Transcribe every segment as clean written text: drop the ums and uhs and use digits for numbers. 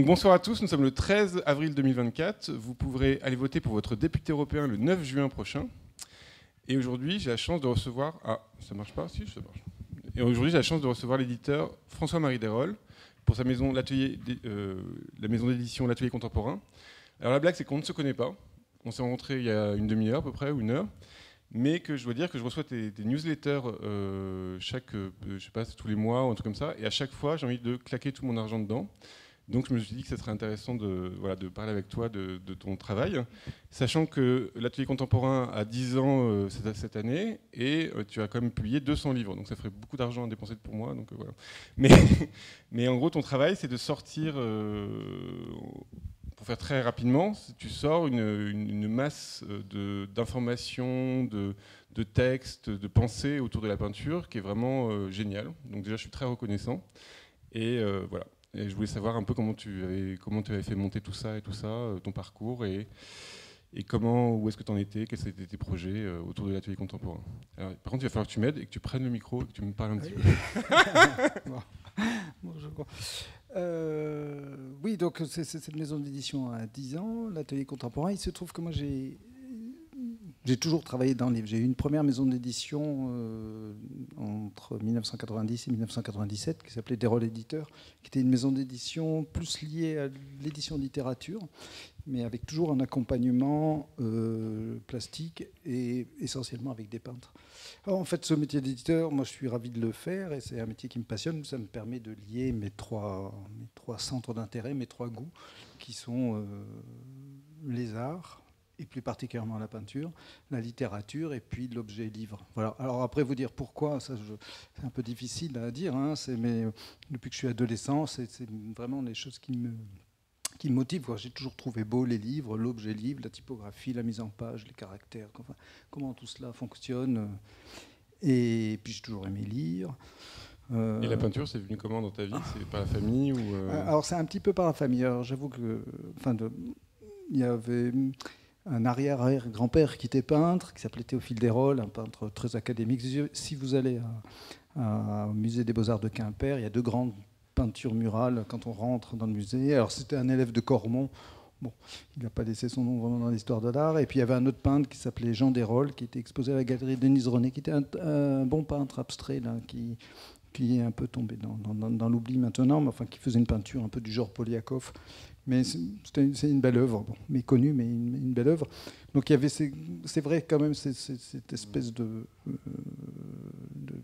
Donc bonsoir à tous, nous sommes le 13 avril 2024. Vous pourrez aller voter pour votre député européen le 9 juin prochain. Et aujourd'hui, j'ai la chance de recevoir... Ah, ça marche pas? Si, ça marche. Et aujourd'hui, j'ai la chance de recevoir l'éditeur François-Marie Desrolles pour sa maison, la maison d'édition L'Atelier Contemporain. Alors la blague, c'est qu'on ne se connaît pas. On s'est rencontrés il y a une demi-heure à peu près, ou une heure. Mais que je dois dire que je reçois des newsletters je sais pas, tous les mois ou un truc comme ça. Et à chaque fois, j'ai envie de claquer tout mon argent dedans. Donc je me suis dit que ça serait intéressant de parler avec toi de ton travail, sachant que l'Atelier Contemporain a 10 ans cette année, et tu as quand même publié 200 livres, donc ça ferait beaucoup d'argent à dépenser pour moi. Donc, voilà. Mais en gros, ton travail, c'est de sortir, pour faire très rapidement, tu sors une masse d'informations, de textes, de pensées autour de la peinture, qui est vraiment géniale. Donc déjà, je suis très reconnaissant. Et voilà. Et je voulais savoir un peu comment tu avais fait monter tout ça, ton parcours, et où est-ce que tu en étais, quels étaient tes projets autour de l'atelier contemporain. Alors, par contre, il va falloir que tu m'aides et que tu prennes le micro et que tu me parles un petit peu. Bonjour. Oui, donc cette maison d'édition a 10 ans, l'atelier contemporain. Il se trouve que moi, j'ai toujours travaillé dans le livre. J'ai eu une première maison d'édition entre 1990 et 1997 qui s'appelait Desrolles Éditeur, qui était une maison d'édition plus liée à l'édition de littérature, mais avec toujours un accompagnement plastique et essentiellement avec des peintres. Alors, en fait, ce métier d'éditeur, moi je suis ravi de le faire et c'est un métier qui me passionne. Ça me permet de lier mes trois centres d'intérêt, mes trois goûts, qui sont les arts, et plus particulièrement la peinture, la littérature et puis l'objet livre. Voilà. Alors après, vous dire pourquoi, ça, c'est un peu difficile à dire, hein, mais depuis que je suis adolescent, c'est vraiment les choses qui me motivent. J'ai toujours trouvé beau les livres, l'objet livre, la typographie, la mise en page, les caractères, enfin, comment tout cela fonctionne. Et puis j'ai toujours aimé lire. Et la peinture, c'est venu comment dans ta vie? C'est par la famille ou Alors c'est un petit peu par la famille. Alors j'avoue que, il y avait un arrière-grand-père qui était peintre, qui s'appelait Théophile Desrolles, un peintre très académique. Si vous allez au musée des Beaux-Arts de Quimper, il y a 2 grandes peintures murales quand on rentre dans le musée. Alors c'était un élève de Cormon. Bon, il n'a pas laissé son nom vraiment dans l'histoire de l'art. Et puis il y avait un autre peintre qui s'appelait Jean Desrolles, qui était exposé à la galerie Denise René, qui était un bon peintre abstrait, là, qui est un peu tombé dans l'oubli maintenant, mais enfin qui faisait une peinture un peu du genre Poliakov. Mais c'est une belle œuvre, bon, méconnue, mais une belle œuvre. Donc il y avait, c'est vrai quand même, cette espèce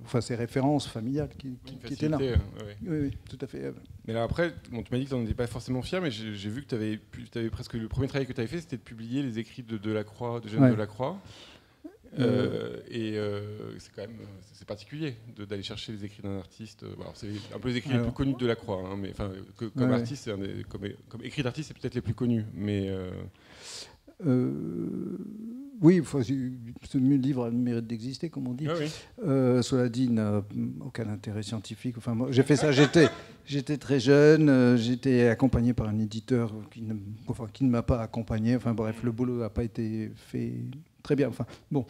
enfin ces références familiales qui étaient là. Oui, tout à fait. Mais là après, bon, tu m'as dit que tu n'en étais pas forcément fier, mais j'ai vu que tu avais presque le premier travail que tu avais fait, c'était de publier les écrits de Delacroix, de Jeanne Delacroix. C'est quand même particulier d'aller chercher les écrits d'un artiste. Alors, c'est un peu les écrits les plus connus de Delacroix, hein, mais comme artiste, comme écrit d'artiste, c'est peut-être les plus connus. Mais oui, ce livre a le mérite d'exister, comme on dit. Cela dit, il n'a aucun intérêt scientifique. Enfin, moi, j'ai fait ça, j'étais très jeune, j'étais accompagné par un éditeur qui ne m'a pas accompagné. Enfin bref, le boulot n'a pas été fait très bien. Enfin, bon.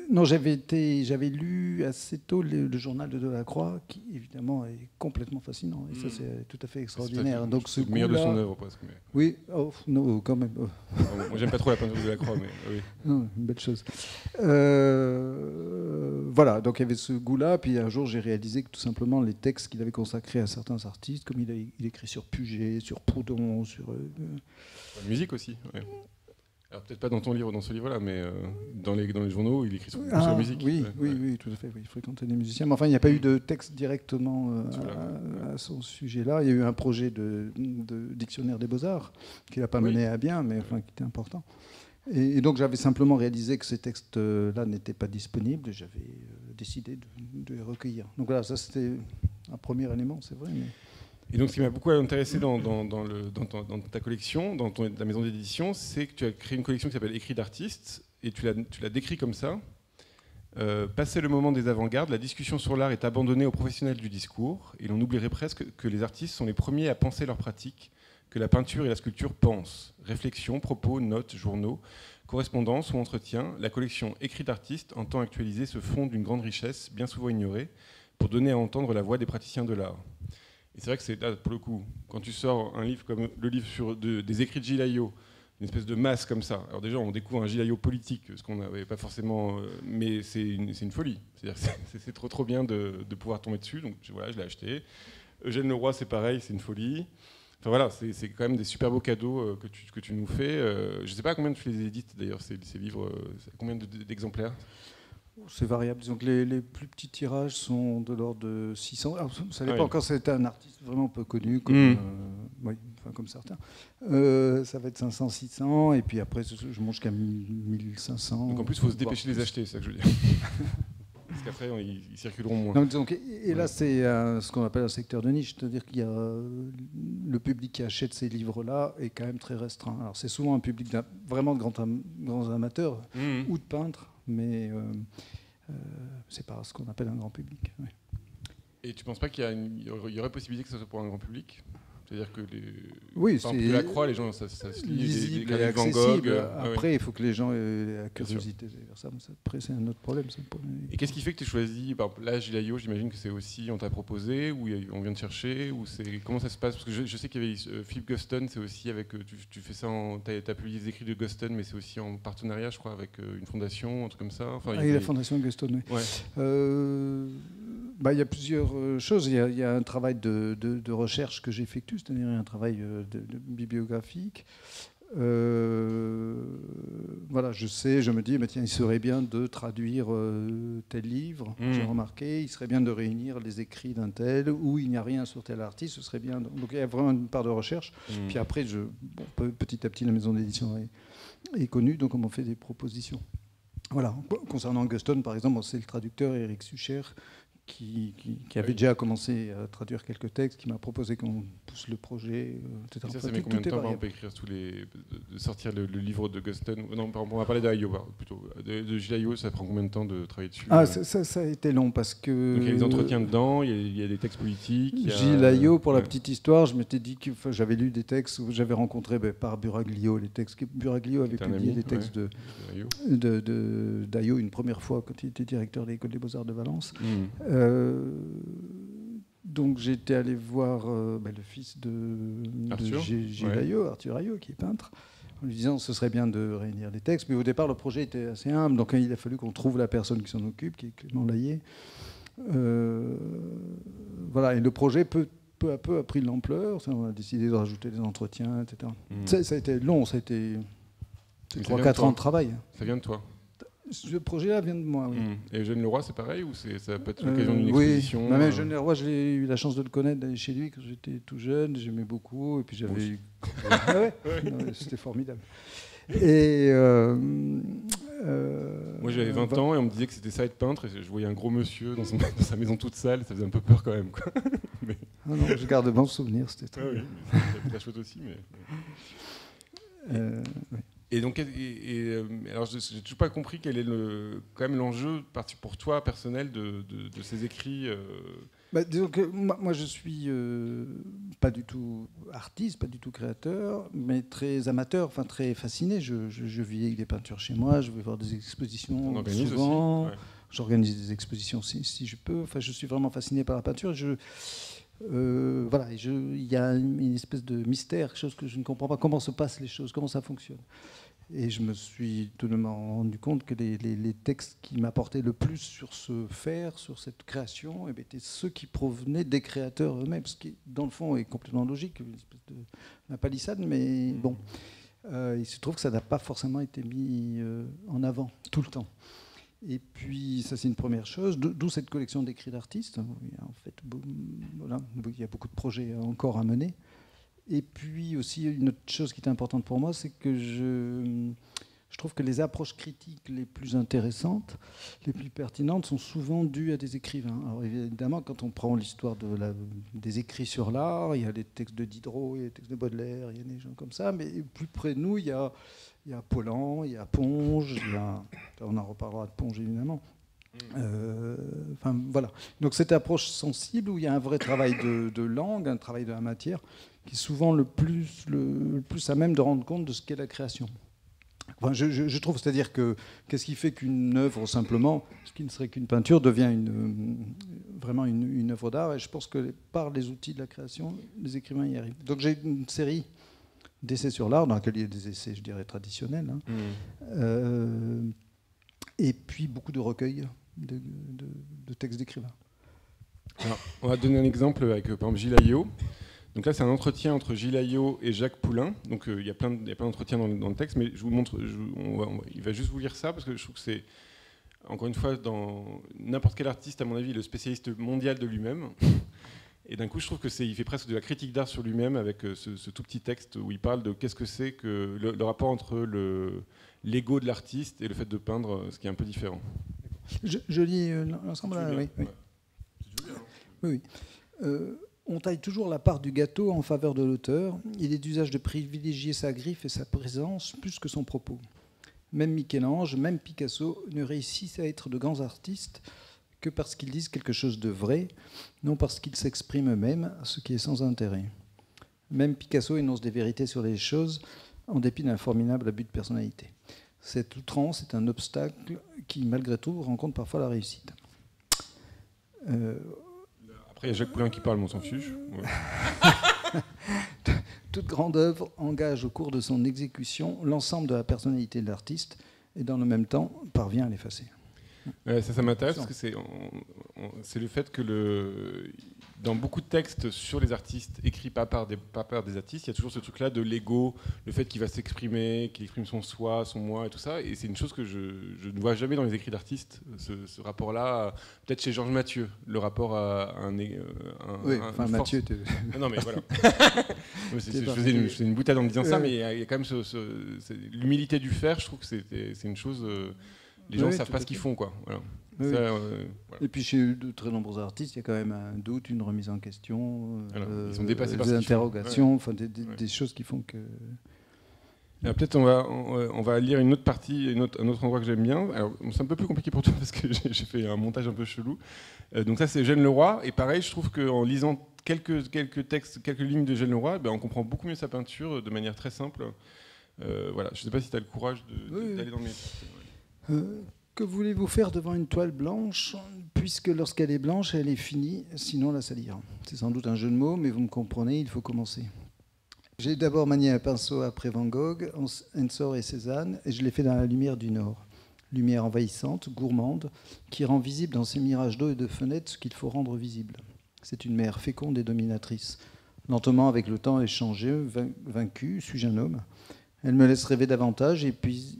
Non, j'avais lu assez tôt le journal de Delacroix, qui évidemment est complètement fascinant. Et ça, c'est tout à fait extraordinaire. Donc, c'est le meilleur de son œuvre, presque. Mais... Oui, non, quand même. Moi, j'aime pas trop la peinture de Delacroix, mais oui. Non, une belle chose. Voilà, donc il y avait ce goût-là. Puis un jour, j'ai réalisé que tout simplement, les textes qu'il avait consacrés à certains artistes, comme il écrit sur Puget, sur Proudhon, sur... La musique aussi, ouais. Alors peut-être pas dans ton livre, dans ce livre-là, mais dans les journaux, il écrit sur la musique. Oui, tout à fait. Oui, il fréquentait les musiciens. Mais enfin, il n'y a pas eu de texte directement à son sujet-là. Il y a eu un projet de dictionnaire des Beaux-Arts qu'il n'a pas mené à bien, mais enfin, qui était important. Et donc j'avais simplement réalisé que ces textes-là n'étaient pas disponibles et j'avais décidé de les recueillir. Donc voilà, ça c'était un premier élément, c'est vrai. Mais... Et donc, ce qui m'a beaucoup intéressé dans ta collection, dans ta maison d'édition, c'est que tu as créé une collection qui s'appelle Écrits d'artistes, et tu l'as décrit comme ça. Passé le moment des avant-gardes, la discussion sur l'art est abandonnée aux professionnels du discours, et l'on oublierait presque que les artistes sont les premiers à penser leur pratique, que la peinture et la sculpture pensent. Réflexions, propos, notes, journaux, correspondances ou entretiens, la collection Écrits d'artistes entend actualiser ce fonds d'une grande richesse, bien souvent ignorée, pour donner à entendre la voix des praticiens de l'art. Et c'est vrai que c'est là, pour le coup, quand tu sors un livre comme le livre sur des écrits de Gilles Ayot, une espèce de masse comme ça. Alors déjà, on découvre un Gilles Ayot politique, ce qu'on n'avait pas forcément... mais c'est une folie. C'est-à-dire que c'est trop bien de pouvoir tomber dessus. Donc voilà, je l'ai acheté. Eugène Leroy, c'est pareil, c'est une folie. Enfin voilà, c'est quand même des super beaux cadeaux que tu nous fais. Je ne sais pas à combien tu les édites d'ailleurs, ces livres. Combien d'exemplaires? C'est variable. Disons que les plus petits tirages sont de l'ordre de 600. Alors, ça dépend quand c'était un artiste vraiment peu connu, comme, oui, enfin, comme certains. Ça va être 500, 600, et puis après, je monte jusqu'à 1500. Donc en plus, il faut se dépêcher de les acheter, c'est ça que je veux dire. Parce qu'après, ils circuleront moins. Donc, et là, c'est ce qu'on appelle un secteur de niche, c'est-à-dire qu'il y a le public qui achète ces livres-là est quand même très restreint. Alors, c'est souvent un public vraiment de grands amateurs ou de peintres, mais c'est pas ce qu'on appelle un grand public. Ouais. Et tu ne penses pas qu'il y aurait possibilité que ça soit pour un grand public? C'est-à-dire que oui, c'est la croix, les gens, ça se lit, lisible et accessible. Après, il faut que les gens aient la curiosité vers ça. Après, c'est un autre problème. Et qu'est-ce qui fait que tu choisis là, Gilles Ayot, j'imagine que c'est aussi on t'a proposé ou on vient de chercher ou comment ça se passe? Parce que je sais qu'il y avait Philippe Guston, c'est aussi avec tu fais ça, t'as publié des écrits de Guston, mais c'est aussi en partenariat, je crois, avec une fondation, un truc comme ça. Enfin, la fondation Guston, oui. Ouais. Il y a plusieurs choses. Il y a un travail de recherche que j'effectue, c'est-à-dire un travail bibliographique. Voilà, je me dis, tiens, il serait bien de traduire tel livre, j'ai remarqué, il serait bien de réunir les écrits d'un tel, où il n'y a rien sur tel artiste, ce serait bien. Donc il y a vraiment une part de recherche. Puis après, petit à petit, la maison d'édition est connue, donc on m'en fait des propositions. Voilà. Concernant Guston, par exemple, c'est le traducteur Éric Sucher, qui avait déjà commencé à traduire quelques textes, qui m'a proposé qu'on pousse le projet, etc. Et ça met combien de temps on peut écrire de sortir le livre de Guston? Non, on va parler d'Ayot plutôt. De Gilles Ayot, ça prend combien de temps de travailler dessus? Ça a été long parce que... Donc il y a des entretiens dedans, il y a des textes politiques. Gilles Ayot, pour la petite histoire, je m'étais dit que j'avais lu des textes où j'avais rencontré par Buraglio les textes. Buraglio avait publié des textes d'Ayot une première fois quand il était directeur de l'École des Beaux-Arts de Valence. Donc j'étais allé voir le fils de Gilles Ayot, Arthur Ayot, qui est peintre, en lui disant ce serait bien de réunir les textes. Mais au départ, le projet était assez humble, donc il a fallu qu'on trouve la personne qui s'en occupe, qui est Clément Layet. Voilà, et le projet peu à peu a pris de l'ampleur. On a décidé de rajouter des entretiens, etc. Ça a été long, ça a été 3-4 ans de travail. Ça vient de toi? Ce projet-là vient de moi, oui. Et Eugène Leroy, c'est pareil ou ça peut être l'occasion d'une exposition? Oui, Eugène Leroy, j'ai eu la chance de le connaître, d'aller chez lui quand j'étais tout jeune, j'aimais beaucoup, et puis j'avais eu... C'était formidable. Et moi j'avais 20 ans et on me disait que c'était ça être peintre, et je voyais un gros monsieur dans sa maison toute sale, ça faisait un peu peur quand même, quoi. Mais... Ah non, je garde de bons souvenirs, c'était très bien. C'était la chouette aussi, mais... oui. Et donc, alors, je n'ai toujours pas compris quel est quand même l'enjeu pour toi personnel de ces écrits. Disons que moi, je suis pas du tout artiste, pas du tout créateur, mais très amateur, enfin très fasciné. Je vis avec des peintures chez moi, je vais voir des expositions souvent. Aussi, ouais. J'organise des expositions si je peux. Enfin, je suis vraiment fasciné par la peinture. Voilà, il y a une espèce de mystère, quelque chose que je ne comprends pas. Comment se passent les choses, comment ça fonctionne. Et je me suis tout de même rendu compte que les textes qui m'apportaient le plus sur ce faire, sur cette création, étaient ceux qui provenaient des créateurs eux-mêmes, ce qui, dans le fond, est complètement logique, une espèce de palissade, mais bon, il se trouve que ça n'a pas forcément été mis en avant tout le temps. Et puis, ça, c'est une première chose, d'où cette collection d'écrits d'artistes. En fait, voilà, il y a beaucoup de projets encore à mener. Et puis aussi, une autre chose qui est importante pour moi, c'est que je trouve que les approches critiques les plus intéressantes, les plus pertinentes, sont souvent dues à des écrivains. Alors évidemment, quand on prend l'histoire des écrits sur l'art, il y a les textes de Diderot, il y a les textes de Baudelaire, il y a des gens comme ça, mais plus près de nous, il y a Paulan, il y a Ponge, on en reparlera de Ponge évidemment. Enfin voilà. Donc cette approche sensible où il y a un vrai travail de langue, un travail de la matière, qui est souvent le plus à même de rendre compte de ce qu'est la création. Enfin, je trouve, c'est-à-dire que qu'est-ce qui fait qu'une œuvre, simplement, ce qui ne serait qu'une peinture, devient vraiment une œuvre d'art. Et je pense que par les outils de la création, les écrivains y arrivent. Donc j'ai une série d'essais sur l'art, dans laquelle il y a des essais, je dirais, traditionnels. Et puis beaucoup de recueils de textes d'écrivains. Alors, on va donner un exemple avec, par exemple, Gilles Ayot. Donc là, c'est un entretien entre Gilles Ayot et Jacques Poulain. Donc il y a plein d'entretiens dans le texte, mais je vous montre. Il va juste vous lire ça parce que je trouve que c'est, encore une fois, dans n'importe quel artiste, à mon avis, le spécialiste mondial de lui-même. Et d'un coup, je trouve il fait presque de la critique d'art sur lui-même avec ce tout petit texte où il parle de qu'est-ce que c'est que le rapport entre l'ego de l'artiste et le fait de peindre, ce qui est un peu différent. Je lis l'ensemble. Oui. Oui. On taille toujours la part du gâteau en faveur de l'auteur. Il est d'usage de privilégier sa griffe et sa présence plus que son propos. Même Michel-Ange, même Picasso ne réussissent à être de grands artistes que parce qu'ils disent quelque chose de vrai, non parce qu'ils s'expriment eux-mêmes, ce qui est sans intérêt. Même Picasso énonce des vérités sur les choses en dépit d'un formidable abus de personnalité. Cette outrance est un obstacle qui, malgré tout, rencontre parfois la réussite. Après, il y a Jacques Poulain qui parle, mais on s'en fiche. Ouais. Toute grande œuvre engage au cours de son exécution l'ensemble de la personnalité de l'artiste et dans le même temps parvient à l'effacer. Ça m'intéresse parce que c'est le fait que dans beaucoup de textes sur les artistes écrits pas par des artistes, il y a toujours ce truc-là de l'ego, le fait qu'il va s'exprimer, qu'il exprime son soi, son moi et tout ça. Et c'est une chose que je ne vois jamais dans les écrits d'artistes, ce rapport-là. Peut-être chez Georges Mathieu, le rapport à Mathieu. Non, mais voilà. Je faisais une boutade en me disant ça, mais il y a quand même l'humilité du faire. Je trouve que c'est une chose. Les gens ne savent pas ce qu'ils font, quoi. Voilà. Oui. Ça, voilà. Et puis chez de très nombreux artistes, il y a quand même un doute, une remise en question, ils sont dépassés par des interrogations, enfin des choses qui font que. Alors peut-être on va lire une autre partie, un autre endroit que j'aime bien. Alors c'est un peu plus compliqué pour toi parce que j'ai fait un montage un peu chelou. Donc ça c'est Eugène Leroy et pareil, je trouve qu'en lisant quelques textes, quelques lignes de Eugène Leroy, on comprend beaucoup mieux sa peinture de manière très simple. Voilà, je ne sais pas si tu as le courage d'aller dans mes. Que voulez-vous faire devant une toile blanche, puisque lorsqu'elle est blanche, elle est finie, sinon la salir. C'est sans doute un jeu de mots, mais vous me comprenez, il faut commencer. J'ai d'abord manié un pinceau après Van Gogh, Ensor et Cézanne, et je l'ai fait dans la lumière du Nord. Lumière envahissante, gourmande, qui rend visible dans ses mirages d'eau et de fenêtres ce qu'il faut rendre visible. C'est une mer féconde et dominatrice. Lentement, avec le temps, elle est changée, vaincue, suis-je un homme ? Elle me laisse rêver davantage et puis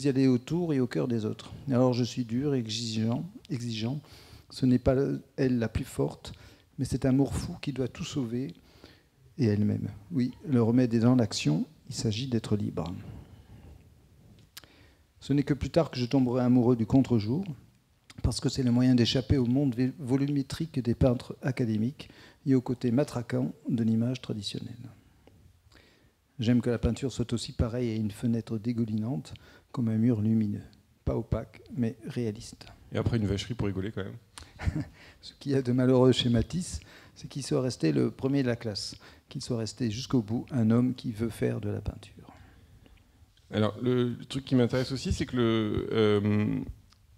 aller autour et au cœur des autres. Alors je suis dur, exigeant. Ce n'est pas elle la plus forte, mais cet amour fou qui doit tout sauver, et elle-même. Oui, le remède est dans l'action, il s'agit d'être libre. Ce n'est que plus tard que je tomberai amoureux du contre-jour, parce que c'est le moyen d'échapper au monde volumétrique des peintres académiques et au côté matraquant de l'image traditionnelle. J'aime que la peinture soit aussi pareille à une fenêtre dégoulinante comme un mur lumineux. Pas opaque, mais réaliste. Et après une vacherie pour rigoler quand même. Ce qu'il y a de malheureux chez Matisse, c'est qu'il soit resté le premier de la classe, qu'il soit resté jusqu'au bout un homme qui veut faire de la peinture. Alors le truc qui m'intéresse aussi, c'est que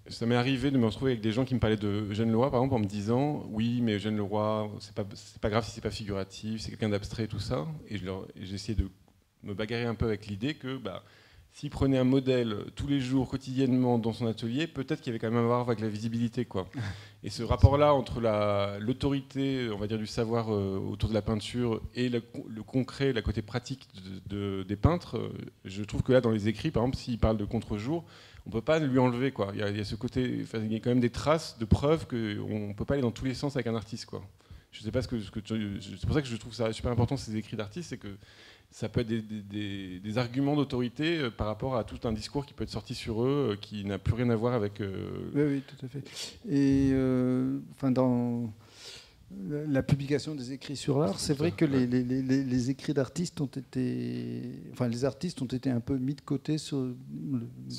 ça m'est arrivé de me retrouver avec des gens qui me parlaient de Eugène Leroy, par exemple, en me disant « Oui, mais Eugène Leroy, c'est pas grave si c'est pas figuratif, c'est quelqu'un d'abstrait et tout ça. » Et j'ai essayé de me bagarrer un peu avec l'idée que s'il prenait un modèle tous les jours, quotidiennement dans son atelier, peut-être qu'il y avait quand même à voir avec la visibilité, quoi. Et ce rapport-là entre l'autorité, on va dire, du savoir autour de la peinture et le concret, la côté pratique des peintres, je trouve que là, dans les écrits, par exemple, s'il parle de contre-jour, on ne peut pas lui enlever, quoi. Il y a ce côté, il y a quand même des traces de preuves qu'on ne peut pas aller dans tous les sens avec un artiste, quoi. Je sais pas c'est pour ça que je trouve ça super important, ces écrits d'artistes, c'est que ça peut être des arguments d'autorité par rapport à tout un discours qui peut être sorti sur eux, qui n'a plus rien à voir avec... Oui, tout à fait. Et la publication des écrits sur l'art, c'est vrai que les écrits d'artistes ont été... Enfin, les artistes ont été un peu mis de côté sur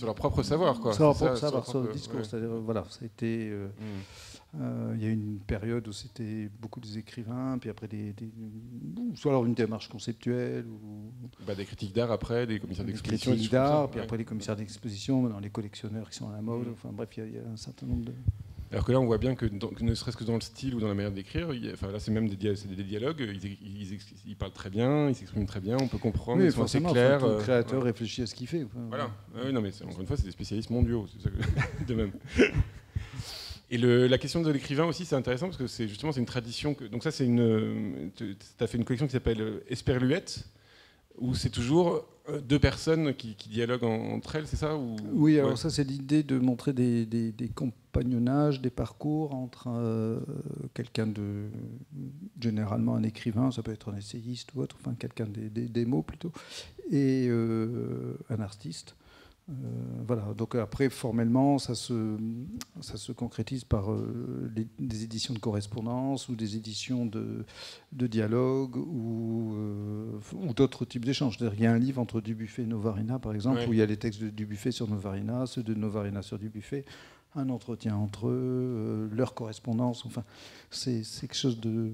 leur propre savoir, quoi. Sur leur propre savoir, sur le discours. Ouais. C'est-à-dire, voilà, ça a été... il y a eu une période où c'était beaucoup des écrivains, puis après soit alors une démarche conceptuelle, ou des critiques d'art après, des commissaires d'exposition. Des critiques d'art, puis après les commissaires d'exposition, dans les collectionneurs qui sont à la mode. Enfin bref, il y a un certain nombre de... Alors que là, on voit bien que ne serait-ce que dans le style ou dans la manière d'écrire, enfin là, c'est même des dialogues. Ils parlent très bien, ils s'expriment très bien, on peut comprendre. Oui, ils sont assez clairs. Le créateur réfléchit à ce qu'il fait. Enfin, voilà. Oui, non, mais encore une fois, c'est des spécialistes mondiaux, c'est ça de même. Et la question de l'écrivain aussi, c'est intéressant parce que c'est une tradition. Donc ça, tu as fait une collection qui s'appelle Esperluette, où c'est toujours deux personnes qui dialoguent entre elles, c'est ça ou... Oui, alors ça, c'est l'idée de montrer des compagnonnages, des parcours entre quelqu'un de... Généralement un écrivain, ça peut être un essayiste ou autre, enfin quelqu'un des mots plutôt, et un artiste. Voilà, donc après formellement ça se concrétise par des éditions de correspondance ou des éditions de dialogue ou d'autres types d'échanges. Il y a un livre entre Dubuffet et Novarina par exemple, où il y a les textes de Dubuffet sur Novarina, ceux de Novarina sur Dubuffet, un entretien entre eux, leur correspondance, enfin c'est quelque chose de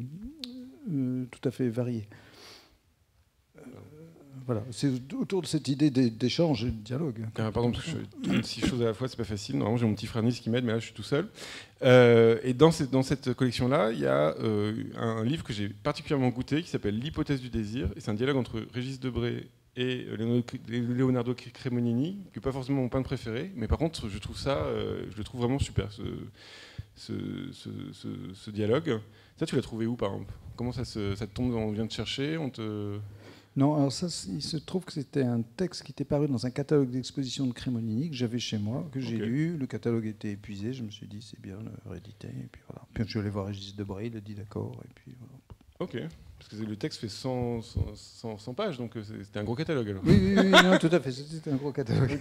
tout à fait varié. Voilà, c'est autour de cette idée d'échange et de dialogue. Pardon, parce que je fais 36 choses à la fois, c'est pas facile. Normalement, j'ai mon petit frère Nice qui m'aide, mais là, je suis tout seul. Et dans cette collection-là, il y a un livre que j'ai particulièrement goûté qui s'appelle L'hypothèse du désir. Et c'est un dialogue entre Régis Debray et Leonardo Cremonini, qui n'est pas forcément mon peintre préféré, mais par contre, je le trouve vraiment super, ce dialogue. Ça, tu l'as trouvé où, par exemple? Comment ça te tombe? On vient te chercher, Non, alors ça, il se trouve que c'était un texte qui était paru dans un catalogue d'exposition de Cremonini que j'avais chez moi, que j'ai lu. Le catalogue était épuisé. Je me suis dit, c'est bien, le rééditer. Et puis voilà. Puis je suis allé voir Régis Debray, il a dit d'accord. Et puis voilà. Ok, parce que le texte fait 100 pages, donc c'était un gros catalogue alors. Oui, non, tout à fait, c'était un gros catalogue.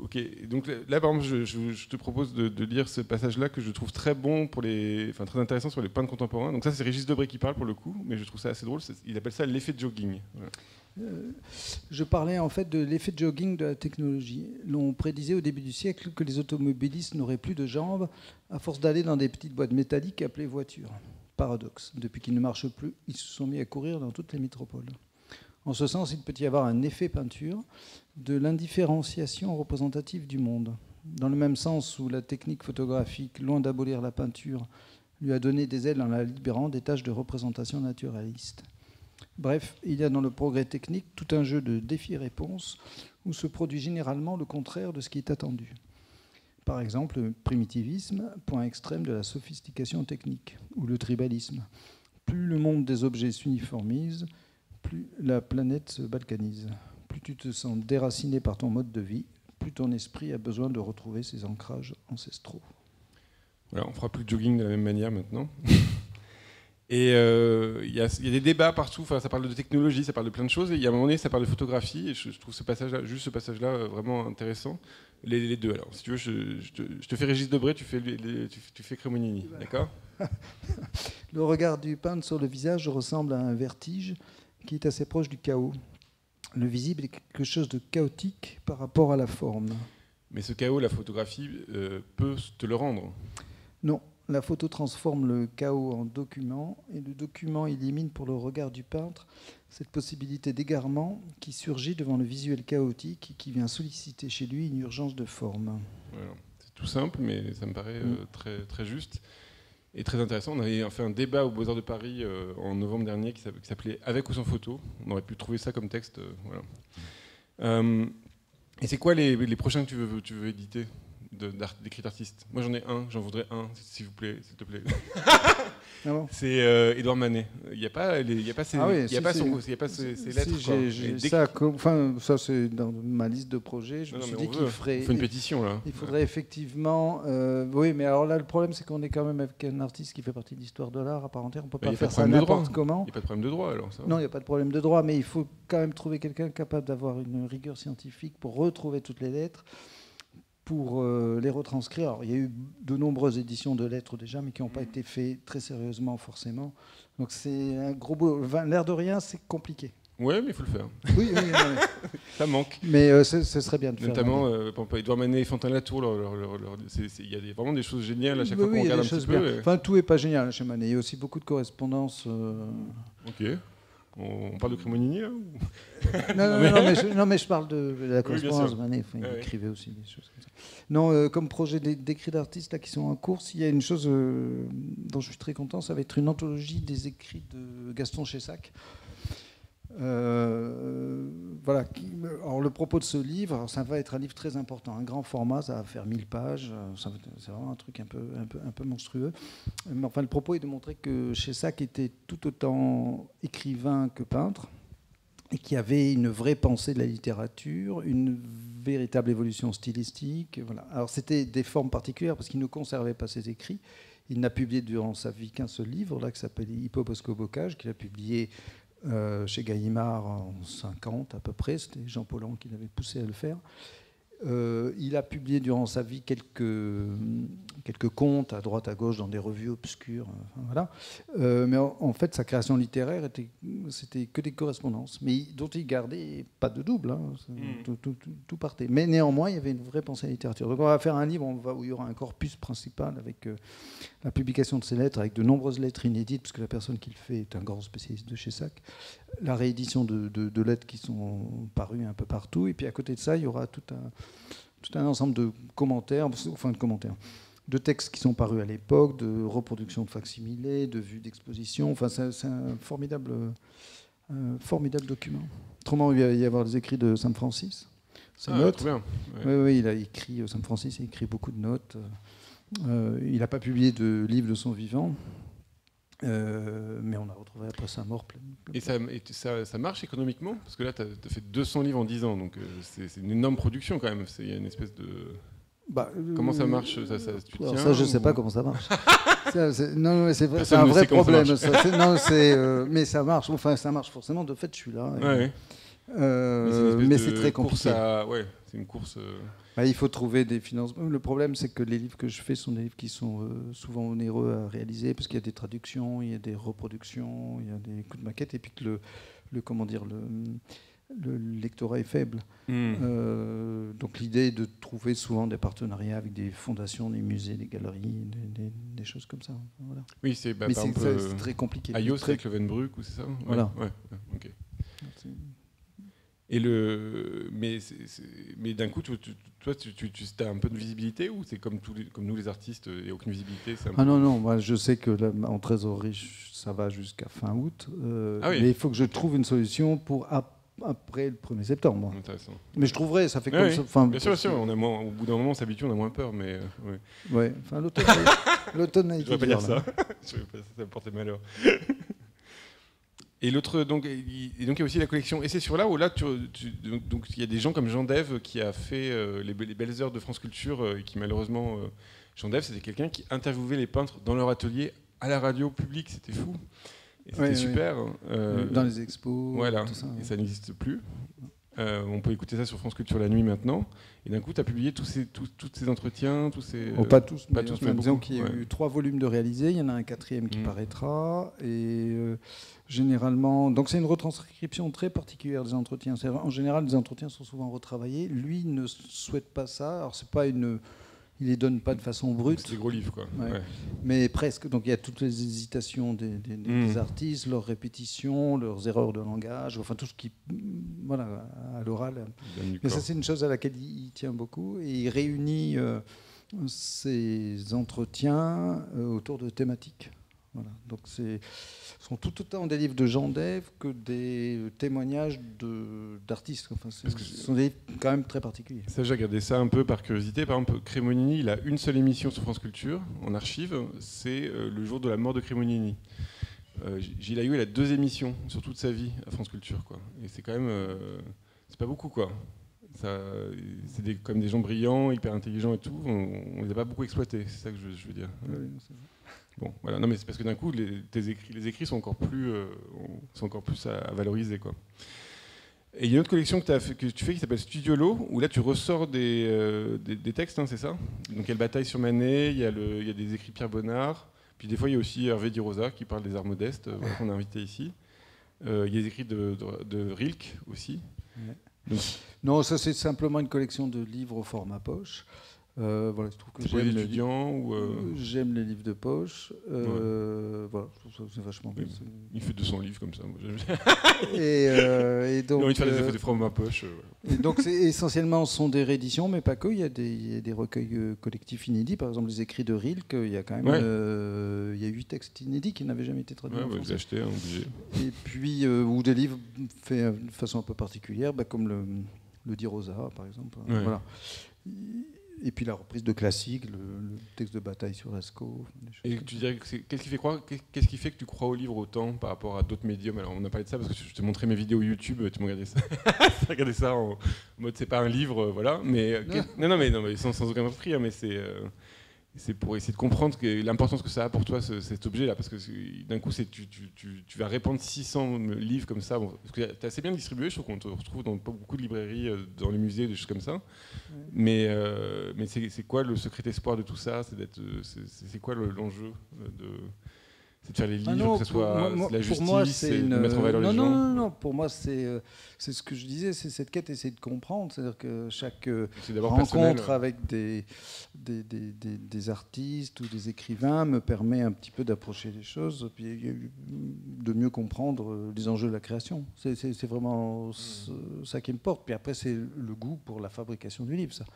Okay. Donc là, par exemple, je te propose de lire ce passage-là que je trouve très bon très intéressant sur les peintres contemporains. Donc ça, c'est Régis Debray qui parle pour le coup, mais je trouve ça assez drôle. Il appelle ça l'effet de jogging. Voilà. Je parlais en fait de l'effet de jogging de la technologie. L'on prédisait au début du siècle que les automobilistes n'auraient plus de jambes à force d'aller dans des petites boîtes métalliques appelées voitures. Paradoxe. Depuis qu'ils ne marchent plus, ils se sont mis à courir dans toutes les métropoles. En ce sens, il peut y avoir un effet peinture de l'indifférenciation représentative du monde. Dans le même sens où la technique photographique, loin d'abolir la peinture, lui a donné des ailes en la libérant des tâches de représentation naturaliste. Bref, il y a dans le progrès technique tout un jeu de défi-réponse où se produit généralement le contraire de ce qui est attendu. Par exemple, le primitivisme, point extrême de la sophistication technique, ou le tribalisme. Plus le monde des objets s'uniformise, plus la planète se balkanise. Plus tu te sens déraciné par ton mode de vie, plus ton esprit a besoin de retrouver ses ancrages ancestraux. Voilà, on fera plus de jogging de la même manière maintenant. Et il y a des débats partout. Enfin, ça parle de technologie, ça parle de plein de choses. Et il y a un moment donné, ça parle de photographie. Et je trouve ce passage-là vraiment intéressant. Les deux. Alors, si tu veux, je te fais Régis Debray, tu fais Cremonini, d'accord? Le regard du peintre sur le visage ressemble à un vertige qui est assez proche du chaos. Le visible est quelque chose de chaotique par rapport à la forme. Mais ce chaos, la photographie peut te le rendre. Non, la photo transforme le chaos en document, et le document élimine pour le regard du peintre cette possibilité d'égarement qui surgit devant le visuel chaotique et qui vient solliciter chez lui une urgence de forme. Voilà. C'est tout simple, mais ça me paraît très, très juste. Et très intéressant. On avait fait un débat au Beaux-Arts de Paris en novembre dernier qui s'appelait « Avec ou sans photo ». On aurait pu trouver ça comme texte. Voilà. Et c'est quoi les prochains que tu veux éditer d'écrits d'artistes? Moi j'en ai un, j'en voudrais un, s'il vous plaît, s'il te plaît. Ah bon? C'est Édouard Manet. Il n'y a pas ses lettres. Ça c'est dans ma liste de projets. Je me suis dit qu'il ferait. On fait une pétition là. Il faudrait effectivement. Oui, mais alors là le problème c'est qu'on est quand même avec un artiste qui fait partie de l'histoire de l'art à part entière. On peut pas faire ça n'importe comment. Il n'y a pas de problème de droit alors ça. Non, il n'y a pas de problème de droit, mais il faut quand même trouver quelqu'un capable d'avoir une rigueur scientifique pour retrouver toutes les lettres, pour les retranscrire. Alors, il y a eu de nombreuses éditions de lettres déjà, mais qui n'ont pas été faites très sérieusement forcément. Donc c'est un gros boulot. Enfin, l'air de rien, c'est compliqué. Ouais, mais il faut le faire. Oui, Ça manque. Mais ce serait bien de faire. Notamment, Edouard Manet et Fantin-Latour, il y a vraiment des choses géniales à chaque fois qu'on regarde un petit peu. Enfin, tout n'est pas génial chez Manet. Il y a aussi beaucoup de correspondances. Ok. On parle de Crémonini, là Non, mais je parle de la correspondance de Manet. Enfin, il écrivait aussi des choses comme ça. Non, comme projet d'écrits d'artistes là, qui sont en course, il y a une chose dont je suis très content, ça va être une anthologie des écrits de Gaston Chessac. Voilà. Alors, le propos de ce livre, ça va être un livre très important, un grand format, ça va faire 1000 pages, c'est vraiment un truc un peu monstrueux. Mais enfin, le propos est de montrer que Chessac était tout autant écrivain que peintre, et qui avait une vraie pensée de la littérature, une véritable évolution stylistique. Voilà. Alors c'était des formes particulières, parce qu'il ne conservait pas ses écrits. Il n'a publié durant sa vie qu'un seul livre, là, qui s'appelle Hippo-Bosco-Bocage, qu'il a publié chez Gallimard en 50 à peu près. C'était Jean Paulhan qui l'avait poussé à le faire. Il a publié durant sa vie quelques contes à droite à gauche dans des revues obscures. Voilà. Mais en fait, sa création littéraire, c'était que des correspondances, mais dont il gardait pas de double. Hein. Tout partait. Mais néanmoins, il y avait une vraie pensée à la littérature. Donc on va faire un livre où il y aura un corpus principal avec la publication de ces lettres, avec de nombreuses lettres inédites, parce que la personne qui le fait est un grand spécialiste de Chessac. La réédition de lettres qui sont parues un peu partout. Et puis à côté de ça, il y aura tout un ensemble de commentaires, de textes qui sont parus à l'époque, de reproductions de facsimilés, de vues d'exposition. Enfin, c'est un formidable document. Autrement, il va y avoir les écrits de Saint Francis. Ses notes. Trop bien. Oui, il a écrit, Saint Francis a écrit beaucoup de notes. Il n'a pas publié de livre de son vivant. Mais on a retrouvé après sa mort. Et ça marche économiquement? Parce que là, tu as fait 200 livres en 10 ans, donc c'est une énorme production quand même. Il y a une espèce de... comment ça marche? Tu tiens, ça, je ne sais pas comment ça marche. Non, mais c'est vrai, c'est un vrai problème. Mais ça marche. Enfin, ça marche forcément. De fait, je suis là. Mais c'est très compliqué. C'est une course... Il faut trouver des financements. Le problème, c'est que les livres que je fais sont des livres qui sont souvent onéreux à réaliser, parce qu'il y a des traductions, il y a des reproductions, il y a des coups de maquette, et puis que le lectorat est faible. Donc l'idée est de trouver souvent des partenariats avec des fondations, des musées, des galeries, des choses comme ça. Voilà. Oui, mais c'est très compliqué. Ayos avec Levenbruck, ou c'est ça? Voilà. Ouais, ok. Mais d'un coup, toi, tu as un peu de visibilité, ou c'est comme nous les artistes, il n'y a aucune visibilité? Non, moi, je sais que là, en trésorerie, ça va jusqu'à fin août. Mais il faut que je trouve une solution pour après le 1er septembre. Intéressant. Mais je trouverai, ça fait comme ça. Bien sûr, au bout d'un moment, on s'habitue, on a moins peur. Mais, enfin, l'automne a été dur. Je ne vais pas dire ça. Ça va porter malheur. Et l'autre, donc il y a aussi la collection. Et c'est sur là où donc il y a des gens comme Jean Dève qui a fait les belles heures de France Culture, et qui malheureusement, Jean Dève, c'était quelqu'un qui interviewait les peintres dans leur atelier à la radio publique. C'était fou. Et c'était super. Dans les expos. Voilà. Tout ça, et ça n'existe plus. On peut écouter ça sur France Culture la nuit maintenant. Et d'un coup, tu as publié tous ces entretiens, tous ces... pas tous, mais disons qu'il y a eu 3 volumes de réalisés. Il y en a un 4e qui paraîtra. Et généralement... Donc c'est une retranscription très particulière des entretiens. En général, les entretiens sont souvent retravaillés. Lui ne souhaite pas ça. Alors c'est pas une... Il les donne pas de façon brute. C'est des gros livres, quoi. Ouais. Mais presque. Donc il y a toutes les hésitations des artistes, leurs répétitions, leurs erreurs de langage, enfin tout ce qui, voilà, à l'oral. Mais ça, c'est une chose à laquelle il tient beaucoup, et il réunit ses entretiens autour de thématiques. Voilà. Donc ce sont tout autant des livres de Jean Dève que des témoignages d'artistes. Enfin, ce sont des livres quand même très particuliers. Ça, j'ai regardé ça un peu par curiosité. Par exemple, Crémonini, il a une seule émission sur France Culture, en archive, c'est le jour de la mort de Crémonini. Gilles Ayou, il a 2 émissions sur toute sa vie à France Culture, quoi. Et c'est quand même... c'est pas beaucoup, quoi. C'est quand même des gens brillants, hyper intelligents et tout. On les a pas beaucoup exploités, c'est ça que je veux dire. Oui, c'est vrai. Bon, voilà. Non, mais c'est parce que d'un coup, les écrits sont encore plus à valoriser, quoi. Et il y a une autre collection que tu fais qui s'appelle Studiolo, où là tu ressors des textes, hein, c'est ça? Donc il y a le Bataille sur Manet, il y a des écrits Pierre Bonnard, puis des fois il y a aussi Hervé Di Rosa qui parle des arts modestes, voilà, qu'on a invité ici. Il y a des écrits de Rilke aussi. Ouais. Donc, non, ça c'est simplement une collection de livres au format poche. Voilà, je trouve que pour les étudiants ou j'aime les livres de poche. Voilà, je trouve ça c'est vachement bien. Il fait 200 livres comme ça. Moi, et donc, il a envie de faire des formats poche. Et donc, essentiellement, ce sont des rééditions, mais pas que. Il y a des recueils collectifs inédits. Par exemple, les écrits de Rilke, il y a quand même il y a 8 textes inédits qui n'avaient jamais été traduits en français. Vous achetez, obligé. Et puis, ou des livres faits de façon un peu particulière, comme le Di Rosa, par exemple. Ouais. Voilà. Et puis la reprise de classiques, le texte de Bataille sur Lascaux. Et tu dirais que qu'est-ce qui fait que tu crois au livre autant par rapport à d'autres médiums? Alors on a parlé de ça parce que je te montrais mes vidéos YouTube, tu m'as regardé ça, regardé ça en mode c'est pas un livre, voilà. Mais non, mais sans aucun esprit, hein, mais c'est pour essayer de comprendre l'importance que ça a pour toi cet objet-là, parce que d'un coup tu vas répandre 600 livres comme ça, parce que t'es assez bien distribué, je trouve qu'on te retrouve dans pas beaucoup de librairies, dans les musées, des choses comme ça. Ouais. Mais c'est quoi le secret espoir de tout ça? C'est quoi l'enjeu c'est de faire les livres, que ce soit la justice, et de mettre en valeur les gens. Non, pour moi, c'est ce que je disais, c'est cette quête, essayer de comprendre. C'est-à-dire que chaque rencontre avec des artistes ou des écrivains me permet un petit peu d'approcher les choses, puis de mieux comprendre les enjeux de la création. C'est vraiment ça qui me porte. Puis après, c'est le goût pour la fabrication du livre, ça.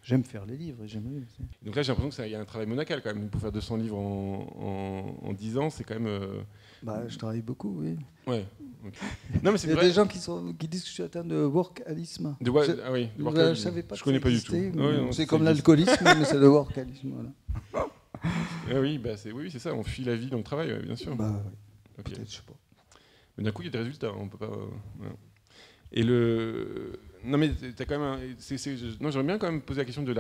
J'aime faire les livres. Donc là, j'ai l'impression qu'il y a un travail monacal quand même. Pour faire 200 livres en 10 ans, c'est quand même... je travaille beaucoup, oui. Ouais. Okay. Non, mais c'est il y a des gens qui disent que je suis atteint de workalisme. Ah oui, je savais pas. Je connais pas du tout. C'est comme l'alcoolisme, mais c'est le workalisme. Voilà. Oui, c'est ça. On fuit la vie dans le travail, bien sûr. Okay. Peut-être, je sais pas. Mais d'un coup, il y a des résultats. On peut pas... Et non, mais t'as quand même non, j'aimerais bien quand même poser la question de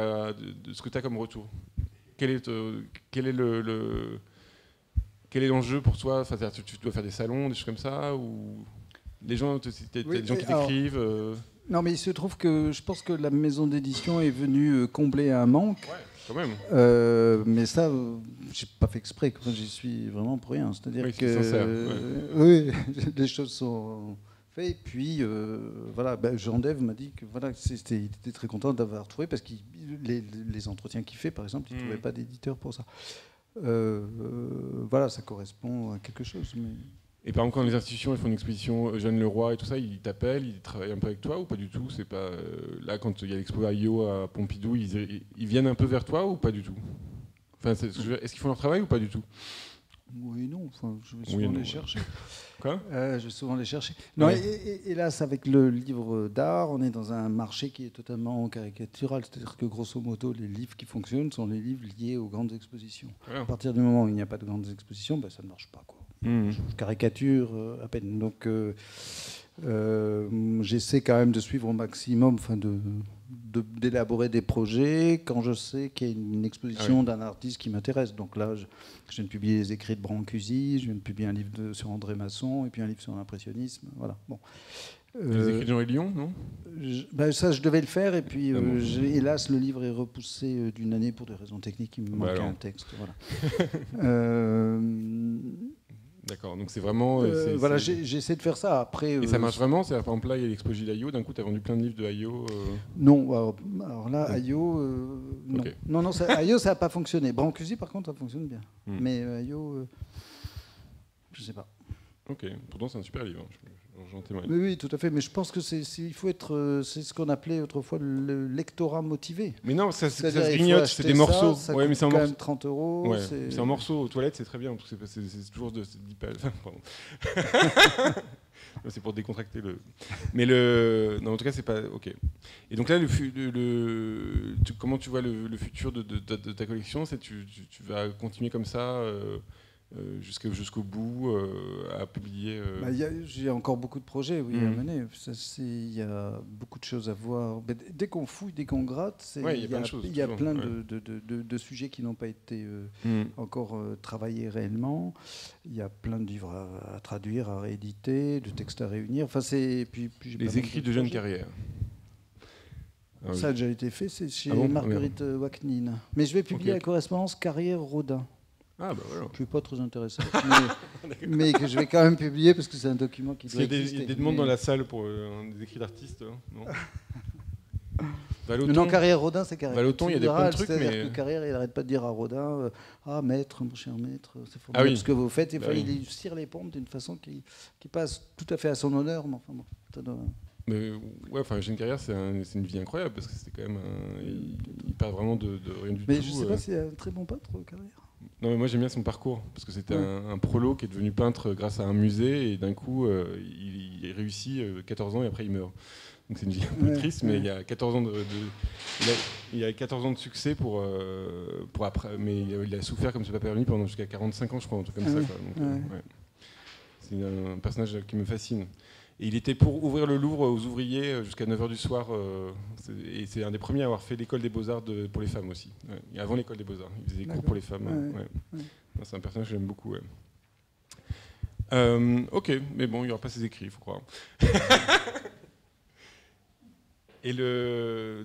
ce que tu as comme retour. Quel est l'enjeu pour toi? Enfin, tu dois faire des salons, des choses comme ça, ou des gens qui t'écrivent Non, mais il se trouve que je pense que la maison d'édition est venue combler un manque. Ouais, quand même. Mais ça, j'ai pas fait exprès. J'y suis vraiment pour rien. C'est-à-dire que sincère, oui, les choses sont... Et puis, Jean-Dev m'a dit que il était très content d'avoir trouvé, parce que les entretiens qu'il fait, par exemple, il ne trouvait pas d'éditeur pour ça. Ça correspond à quelque chose. Mais... Et par exemple, quand les institutions font une exposition Jeanne Leroy et tout ça, ils t'appellent, ils travaillent un peu avec toi ou pas du tout? C'est pas là, quand il y a l'expo AIO à Pompidou, ils viennent un peu vers toi ou pas du tout? Enfin, est-ce qu'ils font leur travail ou pas du tout? Oui, non. Enfin, je vais souvent les chercher. Quoi? Je vais souvent les chercher. Non, ouais. Hélas, avec le livre d'art, on est dans un marché qui est totalement caricatural. C'est-à-dire que, grosso modo, les livres qui fonctionnent sont les livres liés aux grandes expositions. Ouais. À partir du moment où il n'y a pas de grandes expositions, ça ne marche pas, quoi. Je caricature à peine. Donc, j'essaie quand même de suivre au maximum, d'élaborer des projets quand je sais qu'il y a une exposition d'un artiste qui m'intéresse. Donc là, je viens de publier les écrits de Brancusi, je viens de publier un livre sur André Masson, et puis un livre sur l'impressionnisme. Voilà. Bon. Les écrits de Jean Lyon, non? Ça, je devais le faire, et puis hélas, le livre est repoussé d'une année pour des raisons techniques. Il me manquait un texte. Voilà. D'accord, donc c'est vraiment... j'essaie de faire ça. Après, et ça marche vraiment? C'est-à-dire, par exemple, là, il y a l'expo Gilles Ayot, d'un coup, tu as vendu plein de livres de Ayot Non, alors là, Ayot... non. Okay. Non, Ayot, ça n'a pas fonctionné. Brancusi, par contre, ça fonctionne bien. Mais Ayot, je ne sais pas. Ok, pourtant, c'est un super livre. J'en témoigne. Oui, tout à fait. Mais je pense que il faut être... c'est ce qu'on appelait autrefois le lectorat motivé. Mais non, ça se grignote, c'est des morceaux. Ça coûte quand même 30 €. Ouais, c'est un morceau aux toilettes, c'est très bien. C'est toujours de 10 pages. Pardon. C'est pour décontracter le... Mais non, en tout cas, c'est pas... Ok. Et donc là, comment tu vois le futur de ta collection? Tu vas continuer comme ça jusqu'au bout, à publier J'ai encore beaucoup de projets, oui, à mener. Il y a beaucoup de choses à voir. Mais dès qu'on fouille, dès qu'on gratte, il y a plein de sujets qui n'ont pas été encore travaillés réellement. Il y a plein de livres à traduire, à rééditer, de textes à réunir. Enfin, puis les écrits de jeune carrière. Ça a déjà été fait, c'est chez Marguerite Waknin. Mais je vais publier la correspondance Carrière-Rodin. Ah bah voilà. Je ne suis pas très intéressé, mais que je vais quand même publier parce que c'est un document qui doit exister. Il y a des demandes dans la salle pour des écrits d'artistes, non Vallotton, non, Carrière-Rodin, c'est Carrière. Vallotton, il y a des plein de trucs, c'est-à-dire que Carrière, il n'arrête pas de dire à Rodin maître, mon cher maître, c'est formidable ce que vous faites. Il cire les pompes d'une façon qui passe tout à fait à son honneur, mais enfin bon, ça doit... Mais ouais, enfin, Jeune Carrière, c'est une vie incroyable parce que c'était quand même il part vraiment de rien du tout. Mais je sais pas si c'est un très bon peintre, Carrière. Non, mais moi j'aime bien son parcours parce que c'était un prolo qui est devenu peintre grâce à un musée et d'un coup il réussit 14 ans et après il meurt. Donc c'est une vie un peu triste, mais il y a 14 ans il y a 14 ans de succès pour après, mais il a souffert comme c'est pas permis pendant jusqu'à 45 ans, je crois, un truc comme ça. Quoi. Donc, c'est un personnage qui me fascine. Et il était pour ouvrir le Louvre aux ouvriers jusqu'à 9h du soir. Et c'est un des premiers à avoir fait l'école des beaux-arts pour les femmes aussi. Et avant l'école des beaux-arts. Il faisait des cours pour les femmes. C'est un personnage que j'aime beaucoup. Ok, mais bon, il n'y aura pas ses écrits, il faut croire.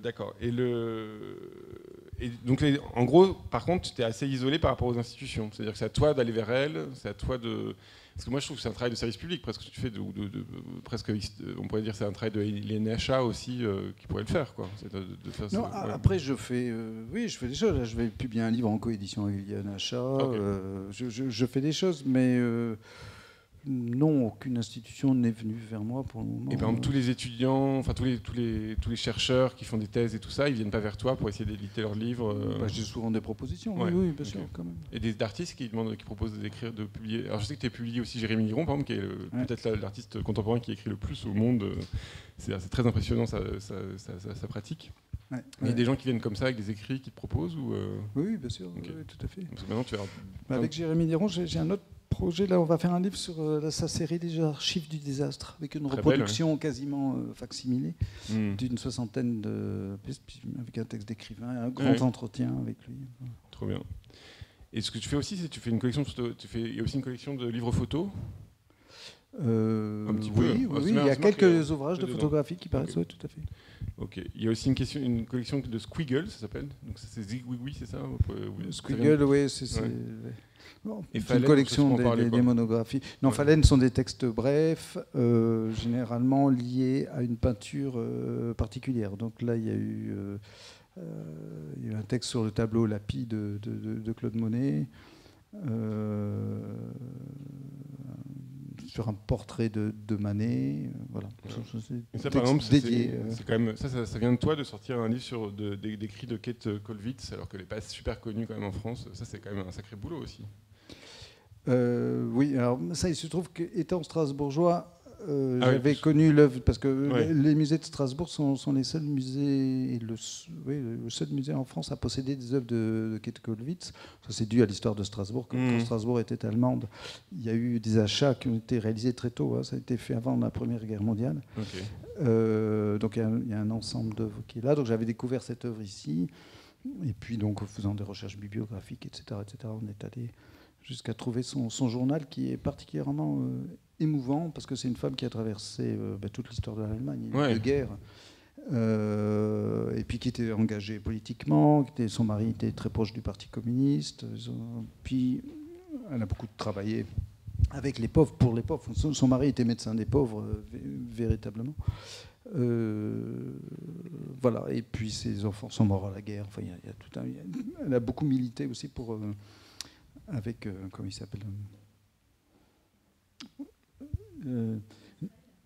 D'accord. Et donc, en gros, par contre, tu es assez isolé par rapport aux institutions. C'est-à-dire que c'est à toi d'aller vers elles, c'est à toi de... Parce que moi, je trouve que c'est un travail de service public, presque, que tu fais presque, on pourrait dire que c'est un travail de l'INHA aussi qui pourrait le faire, quoi. De faire non, après, je fais des choses. Là, je vais publier un livre en coédition avec l'INHA. Okay. Je fais des choses, mais... non, aucune institution n'est venue vers moi pour le moment. Et par exemple, tous les étudiants, enfin tous les chercheurs qui font des thèses et tout ça, ils viennent pas vers toi pour essayer d'éditer leurs livres J'ai souvent des propositions, oui, bien sûr, quand même. Et des artistes qui proposent d'écrire, de publier. Alors je sais que tu as publié aussi Jérémy Liron, par exemple, qui est peut-être l'artiste contemporain qui écrit le plus au monde. C'est très impressionnant sa pratique. Il y a des gens qui viennent comme ça avec des écrits qui te proposent ou Oui, bien sûr, oui, tout à fait. Parce que maintenant, tu verras... Avec Jérémy Liron, j'ai un autre projet. Là, on va faire un livre sur sa série des archives du désastre, avec une reproduction quasiment facsimilée d'une soixantaine de pièces, avec un texte d'écrivain et un grand entretien avec lui. Trop bien. Et ce que tu fais aussi, c'est que tu fais une collection. Il y a aussi une collection de livres photos. Un petit peu. Oui, il y a quelques ouvrages de photographie qui paraissent, oui, tout à fait. Ok. Il y a aussi une collection de Squiggle, ça s'appelle. Donc c'est Zigwigwi, c'est ça Squiggle, oui, c'est une collection des monographies. Non, Phalène sont des textes brefs, généralement liés à une peinture particulière. Donc là, il y a eu un texte sur le tableau Lapis de Claude Monet. Sur un portrait de Manet, voilà. Et ça, par exemple, c'est quand même ça vient de toi de sortir un livre sur d'écrits de Kate Kollwitz, alors qu'elle n'est pas super connue quand même en France. Ça, c'est quand même un sacré boulot aussi. Oui, alors ça, il se trouve qu'étant strasbourgeois, j'avais connu l'œuvre, parce que les musées de Strasbourg sont les seuls musées, le seul musée en France à posséder des œuvres de Kate Kollwitz. Ça, c'est dû à l'histoire de Strasbourg. Quand Strasbourg était allemande, il y a eu des achats qui ont été réalisés très tôt. Ça a été fait avant la Première Guerre mondiale. Okay. Donc il y a un ensemble d'œuvres qui est là. Donc j'avais découvert cette œuvre ici. Et puis, donc, en faisant des recherches bibliographiques, etc., on est allé jusqu'à trouver son journal qui est particulièrement émouvant, parce que c'est une femme qui a traversé toute l'histoire de l'Allemagne, de guerre, et puis qui était engagée politiquement, son mari était très proche du Parti communiste, puis elle a beaucoup travaillé avec les pauvres, pour les pauvres. Son mari était médecin des pauvres, véritablement. Voilà, et puis ses enfants sont morts à la guerre. Enfin, il y a tout elle a beaucoup milité aussi pour... avec, comment il s'appelle,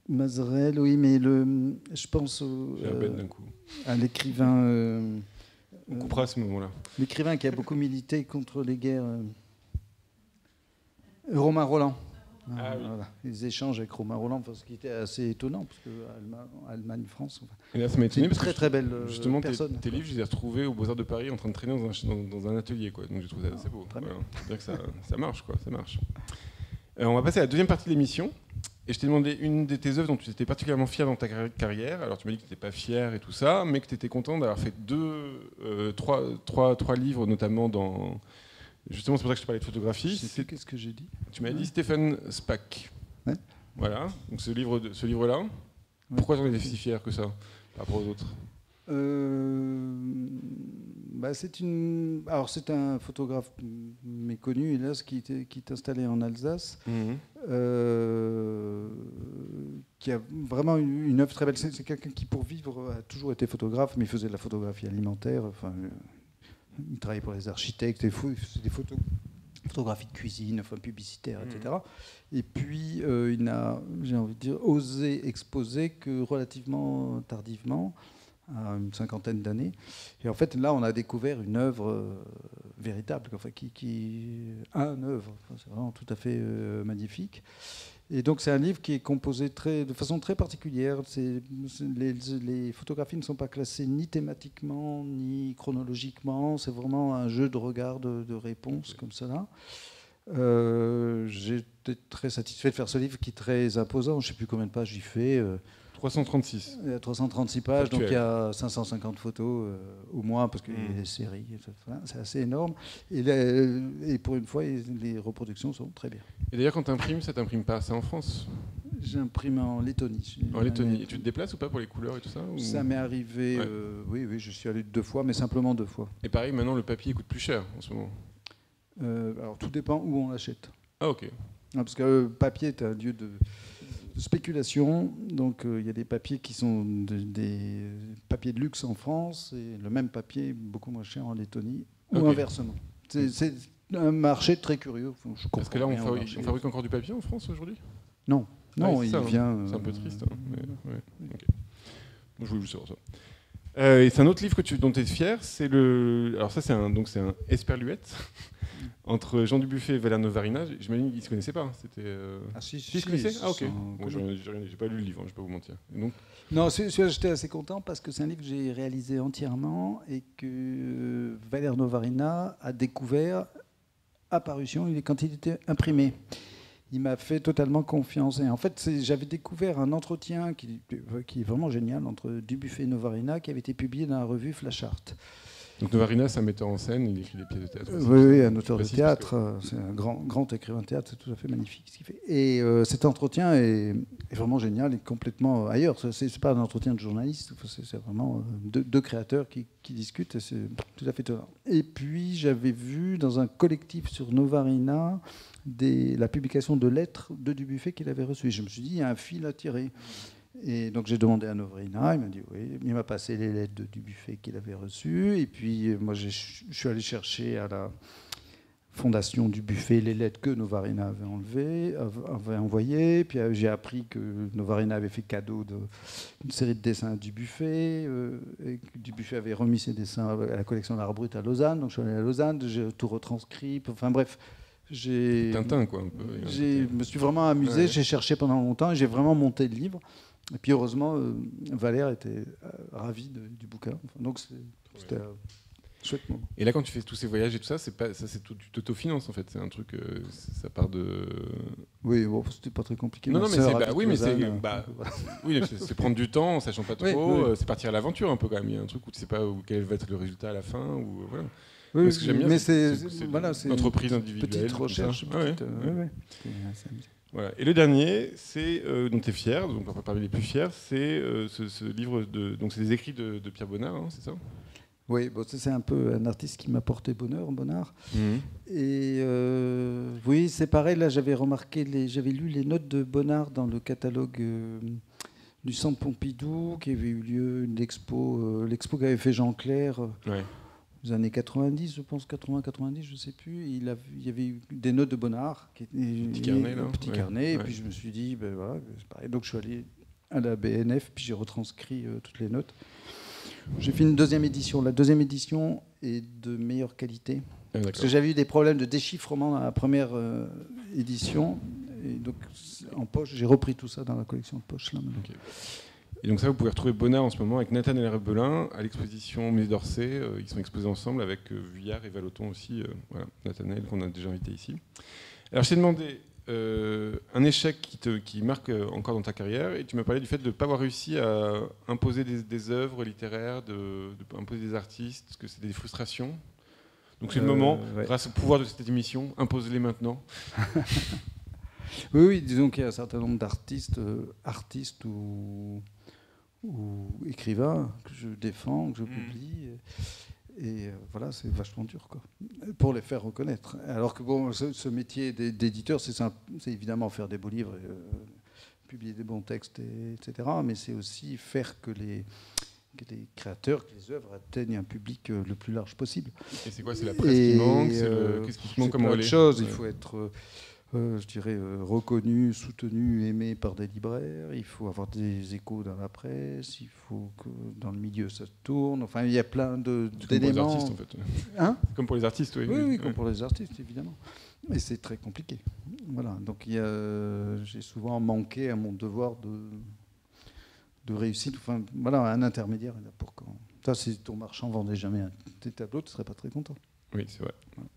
Mazerel, oui, mais je pense à l'écrivain... on coupera à ce moment-là. L'écrivain qui a beaucoup milité contre les guerres, Romain Rolland. Ah, oui. Voilà. Les échanges avec Romain Rolland, ce qui était assez étonnant, parce que Allemagne, France. Et là, ça m'a C'est étonné une parce que très très belle justement, personne. tes livres, je les ai retrouvés au Beaux-Arts de Paris en train de traîner dans un atelier, quoi. Donc j'ai trouvé ça assez beau. Très bien. Voilà. C'est-à-dire que ça marche, quoi. Ça marche. On va passer à la deuxième partie de l'émission. Et je t'ai demandé une de tes œuvres dont tu étais particulièrement fier dans ta carrière. Alors tu m'as dit que tu n'étais pas fier et tout ça, mais que tu étais content d'avoir fait trois livres, notamment dans... Justement, c'est pour ça que je te parlais de photographie. Je sais plus qu'est-ce que j'ai dit. Tu m'as dit Stephen Spack. Ouais. Voilà, donc ce livre-là. Ouais. Pourquoi j'en étais si fier que ça, par rapport aux autres? C'est un photographe méconnu, hélas, qui est installé en Alsace, qui a vraiment une œuvre très belle. C'est quelqu'un qui, pour vivre, a toujours été photographe, mais il faisait de la photographie alimentaire. Enfin, il travaillait pour les architectes, il faisait des photographies de cuisine, enfin publicitaires, etc. Et puis, il n'a, j'ai envie de dire, osé exposer que relativement tardivement, à une cinquantaine d'années. Et en fait, là, on a découvert une œuvre véritable, enfin, une œuvre. Enfin, c'est vraiment tout à fait magnifique. Et donc, c'est un livre qui est composé de façon très particulière. Les photographies ne sont pas classées ni thématiquement, ni chronologiquement. C'est vraiment un jeu de regard, de réponse, comme cela. J'étais très satisfait de faire ce livre qui est très imposant. Je ne sais plus combien de pages j'y fais. 336. Il y a 336 pages, Factuel. donc il y a 550 photos au moins, parce qu'il y a des séries, c'est assez énorme. Et pour une fois, les reproductions sont très bien. Et d'ailleurs, quand tu imprimes, ça t'imprime pas assez en France? J'imprime en Lettonie. En Lettonie. Et tu te déplaces ou pas pour les couleurs et tout ça, ou... Ça m'est arrivé, ouais. Oui, je suis allé 2 fois, mais simplement 2 fois. Et pareil, maintenant, le papier coûte plus cher en ce moment. Alors, tout dépend où on l'achète. Ah, ok. Parce que le papier est un lieu de spéculation. Donc, il y a des papiers qui sont des papiers de luxe en France et le même papier beaucoup moins cher en Lettonie, ou inversement. C'est un marché très curieux. Parce que là, on fabrique encore du papier en France aujourd'hui? Non. Non, ouais, il ça, vient... C'est un peu triste. Mais, ouais. Okay. Bon, je voulais juste savoir ça. Et c'est un autre livre dont tu es fier, c'est le... Alors ça, c'est un Esperluette entre Jean Dubuffet et Valère Novarina. J'imagine qu'ils ne se connaissaient pas. C'était, Ah si, ils se connaissaient. Ah, ok. Bon, j'ai pas lu le livre, je ne vais pas vous mentir. Et donc... Non, celui-là, j'étais assez content parce que c'est un livre que j'ai réalisé entièrement et que Valère Novarina a découvert à parution quand il était imprimé. Il m'a fait totalement confiance. Et en fait, j'avais découvert un entretien qui est vraiment génial entre Dubuffet et Novarina qui avait été publié dans la revue Flash Art. Donc Novarina, c'est un metteur en scène, il écrit des pièces de théâtre. Oui, un auteur de théâtre. C'est un grand écrivain de théâtre, c'est tout à fait magnifique ce qu'il fait. Et cet entretien est vraiment génial et complètement ailleurs. C'est pas un entretien de journaliste, c'est vraiment deux créateurs qui discutent, et c'est tout à fait étonnant. Et puis j'avais vu dans un collectif sur Novarina la publication de lettres de Dubuffet qu'il avait reçues. Je me suis dit, il y a un fil à tirer. Et donc j'ai demandé à Novarina, il m'a dit oui, il m'a passé les lettres de Dubuffet qu'il avait reçues, et puis moi je suis allé chercher à la fondation Dubuffet les lettres que Novarina avait envoyées, puis j'ai appris que Novarina avait fait cadeau d'une série de dessins à Dubuffet, et que Dubuffet avait remis ses dessins à la collection L'Art Brut à Lausanne, donc je suis allé à Lausanne, j'ai tout retranscrit, enfin bref. Tintin, quoi, un peu. Je me suis vraiment amusé, j'ai cherché pendant longtemps, et j'ai vraiment monté le livre. Et puis heureusement, Valère était ravi du bouquin. Enfin, donc c'était un chouette moment. Et là, quand tu fais tous ces voyages et tout ça, c'est tout, tu t'autofinances en fait. C'est un truc, ça part de. Oui, bon, c'était pas très compliqué. Non, mais c'est prendre du temps en sachant pas trop. C'est partir à l'aventure un peu quand même. Il y a un truc où tu sais pas quel va être le résultat à la fin, ou voilà. Oui, ce que j'aime bien, mais c'est une entreprise individuelle. Petite recherche. Voilà. Et le dernier, c'est dont tu es fier, donc parmi les plus fiers, c'est ce livre donc c'est des écrits de Pierre Bonnard, hein, c'est ça? Oui, bon, c'est un peu un artiste qui m'a porté bonheur, Bonnard. Et oui, c'est pareil. Là, j'avais lu les notes de Bonnard dans le catalogue du Centre Pompidou, qui avait eu lieu l'expo qu'avait fait Jean Clair. Les années 90, je pense, 80-90, je ne sais plus. Il y avait eu des notes de Bonnard. Petit carnet, là. Petit carnet. Et puis je me suis dit, ben voilà, c'est pareil. Donc je suis allé à la BNF, puis j'ai retranscrit toutes les notes. J'ai fait une deuxième édition. La deuxième édition est de meilleure qualité. Parce que j'avais eu des problèmes de déchiffrement dans la première édition. Et donc, en poche, j'ai repris tout ça dans la collection de poche. Là, Okay. Et donc ça, vous pouvez retrouver Bonnard en ce moment avec Nathanaël Rebelin à l'exposition au Musée d'Orsay. Ils sont exposés ensemble avec Vuillard et Vallotton aussi. Voilà, Nathanaël qu'on a déjà invité ici. Alors je t'ai demandé un échec qui marque encore dans ta carrière, et tu m'as parlé du fait de ne pas avoir réussi à imposer des œuvres littéraires, de imposer des artistes, que c'est des frustrations. Donc c'est le moment, grâce au pouvoir de cette émission, impose-les maintenant. Oui, disons qu'il y a un certain nombre d'artistes, ou écrivains que je défends, que je publie. Et voilà, c'est vachement dur, quoi, pour les faire reconnaître. Alors que bon, ce métier d'éditeur, c'est évidemment faire des beaux livres, publier des bons textes, etc. Mais c'est aussi faire que les créateurs, que les œuvres atteignent un public le plus large possible. Et c'est quoi? C'est la presse qui manque? Qu'est-ce qui manque comme relais? Il faut être... je dirais, reconnu, soutenu, aimé par des libraires. Il faut avoir des échos dans la presse. Il faut que dans le milieu ça tourne. Enfin, il y a plein d'éléments. Comme pour les artistes, en fait. Hein? Comme pour les artistes, oui. Oui, comme pour les artistes, évidemment. Mais c'est très compliqué. Voilà. Donc, j'ai souvent manqué à mon devoir de réussite. Enfin, voilà, un intermédiaire est là pour quand. Ça, si ton marchand vendait jamais tes tableaux, tu ne serais pas très content. Oui, c'est vrai. Voilà.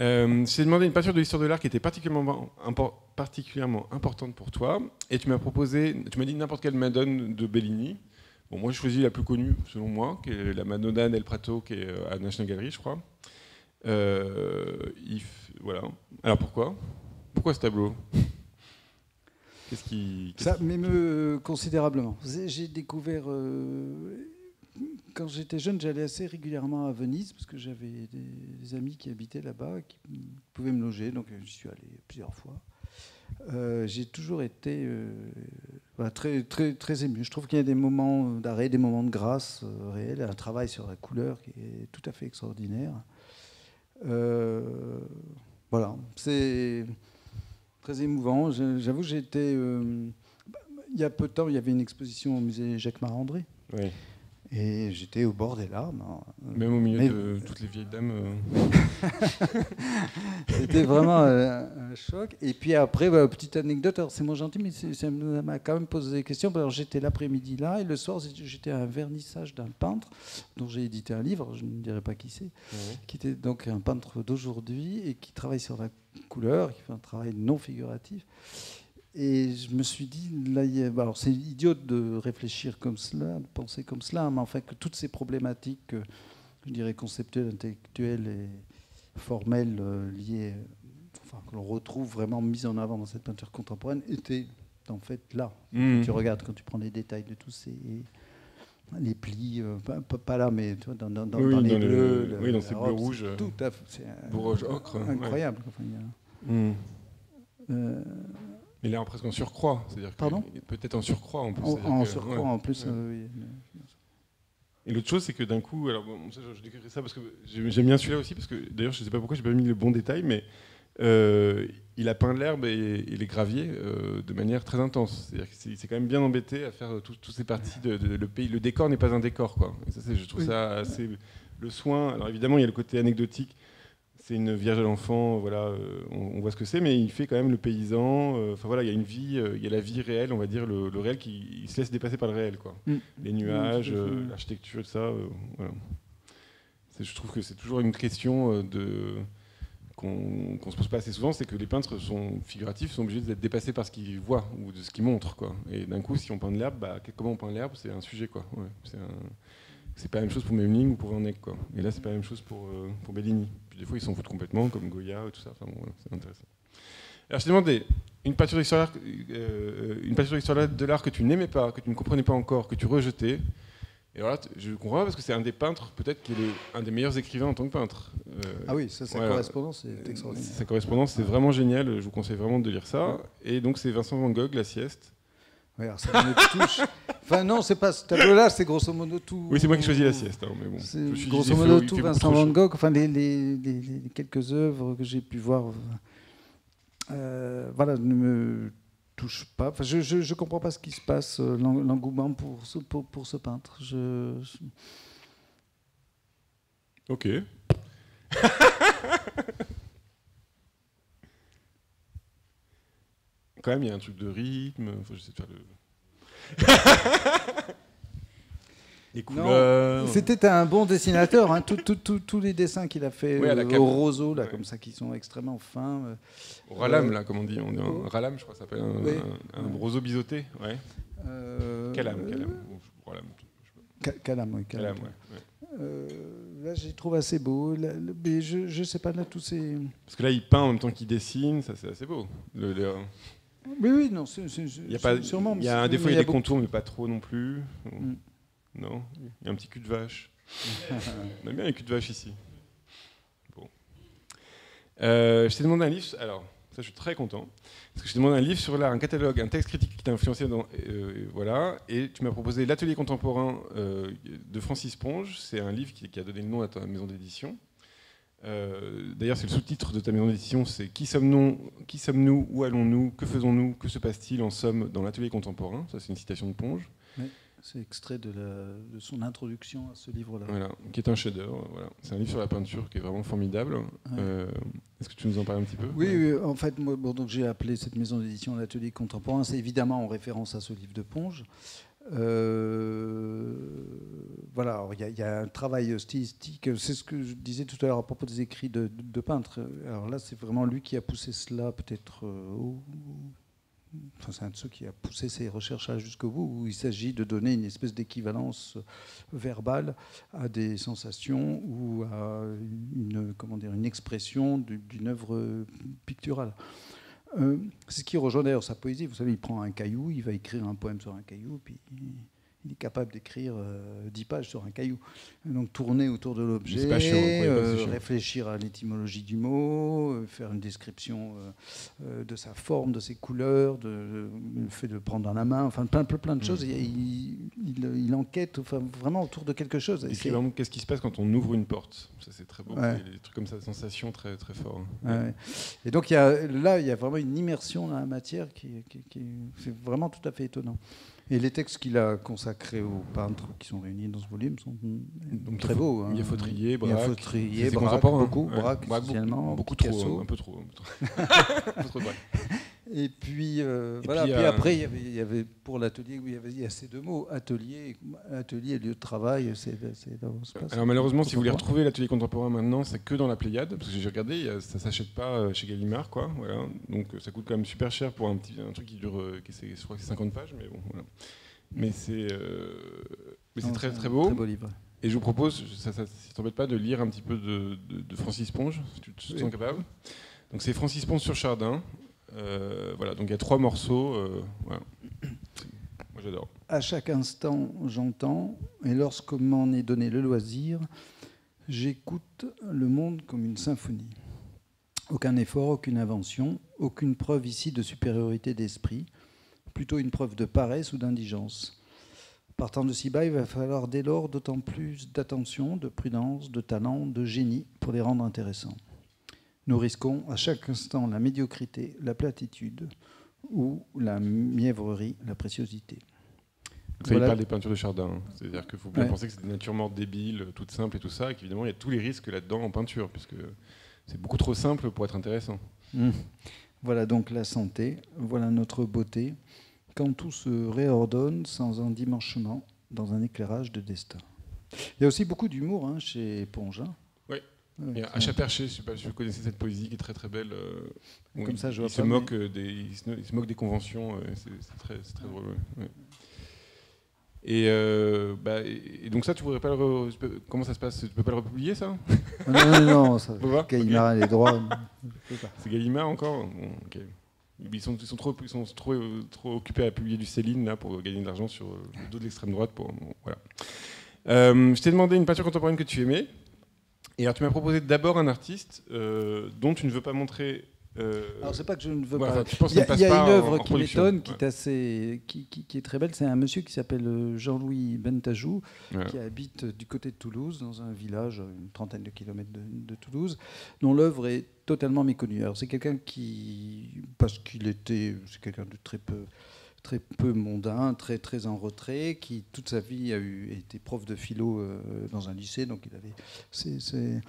Je t'ai demandé une peinture de l'histoire de l'art qui était particulièrement importante pour toi, et tu m'as dit n'importe quelle Madone de Bellini. Bon, moi, j'ai choisi la plus connue, selon moi, qui est la Madonna del Prato, qui est à National Gallery, je crois. Voilà. Alors pourquoi ce tableau? Ça m'émeut considérablement. J'ai découvert... Quand j'étais jeune, j'allais assez régulièrement à Venise parce que j'avais des amis qui habitaient là-bas, qui pouvaient me loger, donc j'y suis allé plusieurs fois. J'ai toujours été très, très, très ému. Je trouve qu'il y a des moments d'arrêt, des moments de grâce réels, un travail sur la couleur qui est tout à fait extraordinaire. Voilà, c'est très émouvant. J'avoue, j'ai été... il y a peu de temps, il y avait une exposition au musée Jacques Marandré. Oui. Et j'étais au bord des larmes. Même au milieu de toutes les vieilles dames. C'était vraiment un choc. Et puis après, petite anecdote, alors c'est moins gentil, mais ça m'a quand même posé des questions. Alors, j'étais l'après-midi là, et le soir, j'étais à un vernissage d'un peintre dont j'ai édité un livre, je ne dirai pas qui c'est, qui était donc un peintre d'aujourd'hui et qui travaille sur la couleur, qui fait un travail non figuratif. Et je me suis dit, là, alors c'est idiot de réfléchir comme cela, de penser comme cela, mais enfin que toutes ces problématiques, je dirais conceptuelles, intellectuelles et formelles liées, enfin que l'on retrouve vraiment mises en avant dans cette peinture contemporaine, étaient en fait là. Quand tu regardes, quand tu prends les détails de tous les plis, pas là, mais tu vois, dans les bleus, dans ces bleus rouges, tout à fait, c'est rouge ocre, incroyable. Ouais. Enfin, il est presque en surcroît, c'est-à-dire peut-être en surcroît en plus. En surcroît en plus. Oui. Et l'autre chose, c'est que d'un coup, alors bon, ça, je décrirai ça parce que j'aime bien celui-là aussi, parce que d'ailleurs, je ne sais pas pourquoi j'ai pas mis le bon détail, mais il a peint l'herbe et les graviers de manière très intense. C'est-à-dire qu'il s'est quand même bien embêté à faire toutes ces parties le pays. Le décor n'est pas un décor, quoi. Et ça, je trouve ça assez le soin. Alors évidemment, il y a le côté anecdotique. C'est une Vierge à l'enfant, voilà, on voit ce que c'est, mais il fait quand même le paysan. Enfin voilà, il y a une vie, il y a la vie réelle, on va dire, le réel qui se laisse dépasser par le réel, quoi. Les nuages, l'architecture, tout ça. Voilà. Je trouve que c'est toujours une question qu'on se pose pas assez souvent, c'est que les peintres sont figuratifs, sont obligés d'être dépassés par ce qu'ils voient ou de ce qu'ils montrent, quoi. Et d'un coup, si on peint de l'herbe, comment on peint l'herbe, c'est un sujet, quoi. Ouais, c'est pas la même chose pour Memling ou pour Van Eyck, quoi. Et là, c'est pas la même chose pour Bellini. Puis des fois, ils s'en foutent complètement, comme Goya et tout ça. Enfin, bon, voilà, c'est intéressant. Alors, je t'ai demandé une peinture d'histoire de l'art que tu n'aimais pas, que tu ne comprenais pas encore, que tu rejetais. Et voilà, je comprends pas parce que c'est un des peintres, peut-être qu'il est un des meilleurs écrivains en tant que peintre. Ah oui, sa correspondance est extraordinaire. Sa correspondance, c'est vraiment génial. Je vous conseille vraiment de lire ça. Et donc, c'est Vincent Van Gogh, La Sieste. Oui, alors ça me touche. Enfin non, c'est pas ce tableau-là, c'est grosso modo tout. Oui, c'est moi qui choisis La Sieste, hein, mais bon. C'est grosso modo tout Vincent Van Gogh. Enfin, les quelques œuvres que j'ai pu voir, voilà, ne me touchent pas. Enfin, je comprends pas ce qui se passe, l'engouement pour ce peintre. Ok. quand même, il y a un truc de rythme. Faut j'essaie de faire le... Les couleurs. C'était un bon dessinateur. Hein. Tous les dessins qu'il a fait au roseau, là, comme ça, qui sont extrêmement fins. Au ralam, là, comme on dit. On dit un ralam, je crois, ça s'appelle un roseau biseauté. Ouais. Calam. Calam, oui. Calam, là, je les trouve assez beaux. Là, mais je sais pas, là, tous ces... Parce que là, il peint en même temps qu'il dessine, ça, c'est assez beau. Oui, non, sûrement. Il y a un défaut, il y a des contours, mais pas trop non plus. Non, il y a un petit cul de vache. On aime bien les culs de vache ici. Bon. Je t'ai demandé un livre. Alors, ça, je suis très content. Parce que je t'ai demandé un livre sur l'art, un catalogue, un texte critique qui t'a influencé. Voilà. Et tu m'as proposé L'Atelier contemporain de Francis Ponge. C'est un livre qui a donné le nom à ta maison d'édition. D'ailleurs, c'est le sous-titre de ta maison d'édition. C'est Qui sommes-nous, où allons-nous, que faisons-nous, que se passe-t-il en somme dans l'Atelier contemporain. Ça, c'est une citation de Ponge. Oui. C'est extrait de son introduction à ce livre-là. Voilà, qui est un chef-d'œuvre. Voilà. C'est un livre sur la peinture qui est vraiment formidable. Ouais. Est-ce que tu nous en parles un petit peu ? Oui, en fait, moi, donc j'ai appelé cette maison d'édition l'Atelier contemporain. C'est évidemment en référence à ce livre de Ponge. Voilà, il y a un travail stylistique. C'est ce que je disais tout à l'heure à propos des écrits de peintres. Alors là, c'est vraiment lui qui a poussé cela peut-être c'est un de ceux qui a poussé ses recherches jusqu'au bout, où il s'agit de donner une espèce d'équivalence verbale à des sensations ou à une expression d'une œuvre picturale. C'est ce qui rejoint d'ailleurs sa poésie. Vous savez, il prend un caillou, il va écrire un poème sur un caillou, puis il est capable d'écrire 10 pages sur un caillou. Donc tourner autour de l'objet, réfléchir à l'étymologie du mot, faire une description de sa forme, de ses couleurs, le fait de le prendre dans la main, enfin plein de choses. Il enquête vraiment autour de quelque chose. Qu'est-ce qui se passe quand on ouvre une porte ? Ça, c'est très beau. Ouais. Des trucs comme ça, des sensations très, très fortes. Ouais. Et donc il y a vraiment une immersion dans la matière c'est vraiment tout à fait étonnant. Et les textes qu'il a consacrés aux peintres qui sont réunis dans ce volume sont donc très beaux. Il y a Fautrier, Braque. Braque, beaucoup. Braque, spécialement. Beaucoup Picasso. trop, un peu trop. Un peu trop de Braque. Et puis, voilà. Puis après, il y avait pour l'atelier, il y a ces deux mots, atelier et lieu de travail. Alors malheureusement, si vous voulez retrouver l'atelier contemporain maintenant, c'est que dans la Pléiade, parce que j'ai regardé, ça s'achète pas chez Gallimard, quoi. Voilà. Donc ça coûte quand même super cher pour un truc qui dure, je crois que c'est 50 pages, mais bon, voilà. Mais c'est très très beau. Très beau livre. Et je vous propose, ça t'embête pas, de lire un petit peu de Francis Ponge, si tu te sens capable. Donc c'est Francis Ponge sur Chardin. Voilà, donc il y a 3 morceaux. Voilà. Moi j'adore. À chaque instant, j'entends, et lorsque m'en est donné le loisir, j'écoute le monde comme une symphonie. Aucun effort, aucune invention, aucune preuve ici de supériorité d'esprit, plutôt une preuve de paresse ou d'indigence. Partant de si bas, il va falloir dès lors d'autant plus d'attention, de prudence, de talent, de génie pour les rendre intéressants. Nous risquons à chaque instant la médiocrité, la platitude ou la mièvrerie, la préciosité. Ça, il parle des peintures de Chardin. C'est-à-dire qu'il faut bien penser que c'est des natures mortes débiles, toutes simples et tout ça, et qu'évidemment, il y a tous les risques là-dedans en peinture, puisque c'est beaucoup trop simple pour être intéressant. Voilà donc la santé, voilà notre beauté, quand tout se réordonne sans endimanchement dans un éclairage de destin. Il y a aussi beaucoup d'humour chez Ponge. Oui, Achat perché, je ne sais pas si vous connaissez cette poésie qui est très très belle. Comme ça, je vois il se moque des conventions, c'est très drôle. Ouais. Et donc ça, tu voudrais pas comment ça se passe ? Tu peux pas le republier, ça ? Non, ça. Gallimard a les droits. C'est Gallimard encore ? Bon, okay. Ils sont trop occupés à publier du Céline là pour gagner de l'argent sur le dos de l'extrême droite. Voilà. Je t'ai demandé une peinture contemporaine que tu aimais. Et alors tu m'as proposé d'abord un artiste dont tu ne veux pas montrer. Alors c'est pas que je ne veux pas. Il y a une œuvre qui m'étonne, qui est très belle. C'est un monsieur qui s'appelle Jean-Louis Bentajou, qui habite du côté de Toulouse, dans un village, une trentaine de kilomètres de Toulouse, dont l'œuvre est totalement méconnue. Alors c'est quelqu'un c'est quelqu'un de très peu mondain, très très en retrait, qui toute sa vie a été prof de philo dans un lycée, donc c'est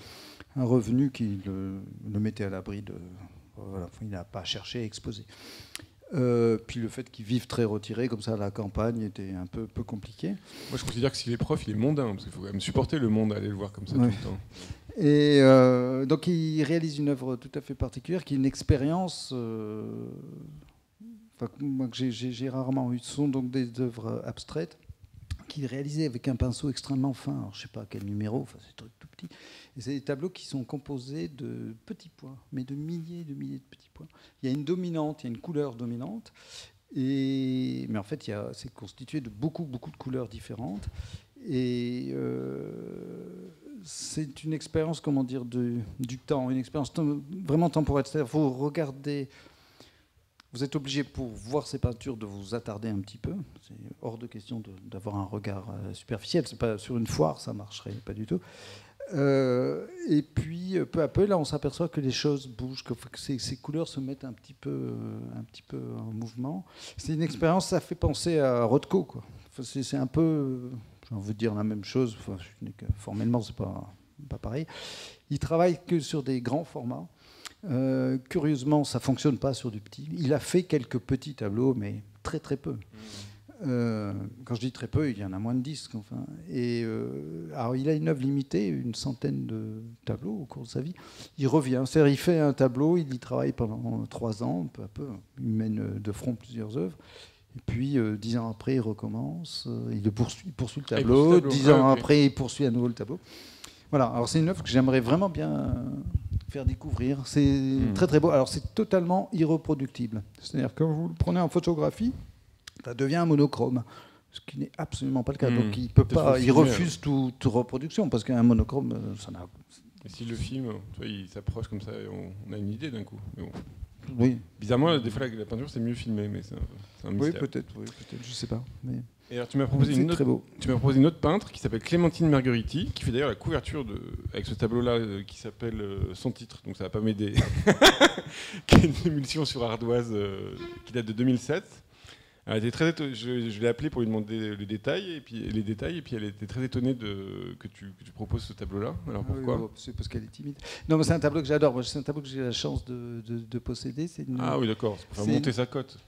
un revenu qui le mettait à l'abri de. Voilà, il n'a pas cherché à exposer. Puis le fait qu'ils vivent très retirés, comme ça, à la campagne, était un peu compliqué. Moi, je considère que s'il est prof, il est mondain, parce qu'il faut quand même supporter le monde, aller le voir comme ça tout le temps. Et donc, il réalise une œuvre tout à fait particulière, qui est une expérience moi, que j'ai rarement eu. Ce sont donc des œuvres abstraites qu'il réalisait avec un pinceau extrêmement fin. Alors, je ne sais pas quel numéro, enfin, c'est tout petit. Et c'est des tableaux qui sont composés de petits points, mais de milliers de petits points. Il y a une dominante, il y a une couleur dominante. Mais en fait, c'est constitué de beaucoup de couleurs différentes. Et c'est une expérience, comment dire, du temps, une expérience vraiment temporelle. C'est-à-dire, vous regardez. Vous êtes obligé, pour voir ces peintures, de vous attarder un petit peu. C'est hors de question d'avoir un regard superficiel. C'est pas sur une foire, ça marcherait pas du tout. Et puis, peu à peu, là, on s'aperçoit que les choses bougent, que ces couleurs se mettent un petit peu en mouvement. C'est une expérience, ça fait penser à Rothko, quoi. Enfin, c'est un peu, j'ai envie de dire la même chose. Enfin, formellement, c'est pas pareil. Il travaille que sur des grands formats. Curieusement, ça ne fonctionne pas sur du petit. Il a fait quelques petits tableaux, mais très peu. Quand je dis très peu, il y en a moins de 10. Enfin. Alors, il a une œuvre limitée, une centaine de tableaux au cours de sa vie. Il revient, c'est-à-dire il fait un tableau, il y travaille pendant 3 ans, peu à peu. Il mène de front plusieurs œuvres. Et puis, 10 ans après, il recommence. Il poursuit le tableau. 10 ans après, il poursuit à nouveau le tableau. Voilà, alors c'est une œuvre que j'aimerais vraiment bien faire découvrir. C'est très beau. Alors c'est totalement irreproductible. C'est-à-dire que quand vous le prenez en photographie, ça devient un monochrome, ce qui n'est absolument pas le cas. Donc il refuse toute reproduction, parce qu'un monochrome, ça n'a... Et si le film, tu vois, il s'approche comme ça, on a une idée d'un coup. Mais bon. Oui. Bizarrement, des fois la peinture c'est mieux filmé, mais c'est un mystère. Oui, peut-être, je sais pas. Mais... Et alors, tu m'as proposé une autre peintre qui s'appelle Clémentine Margheriti, qui fait d'ailleurs la couverture avec ce tableau-là qui s'appelle Son titre, donc ça va pas m'aider, qui est une émulsion sur ardoise qui date de 2007. Elle était très je l'ai appelée pour lui demander les détails, et puis elle était très étonnée que tu proposes ce tableau-là. Alors pourquoi ? Oui, c'est parce qu'elle est timide. Non, mais c'est un tableau que j'adore. C'est un tableau que j'ai la chance de posséder. Ah oui, d'accord. C'est pour faire monter sa cote.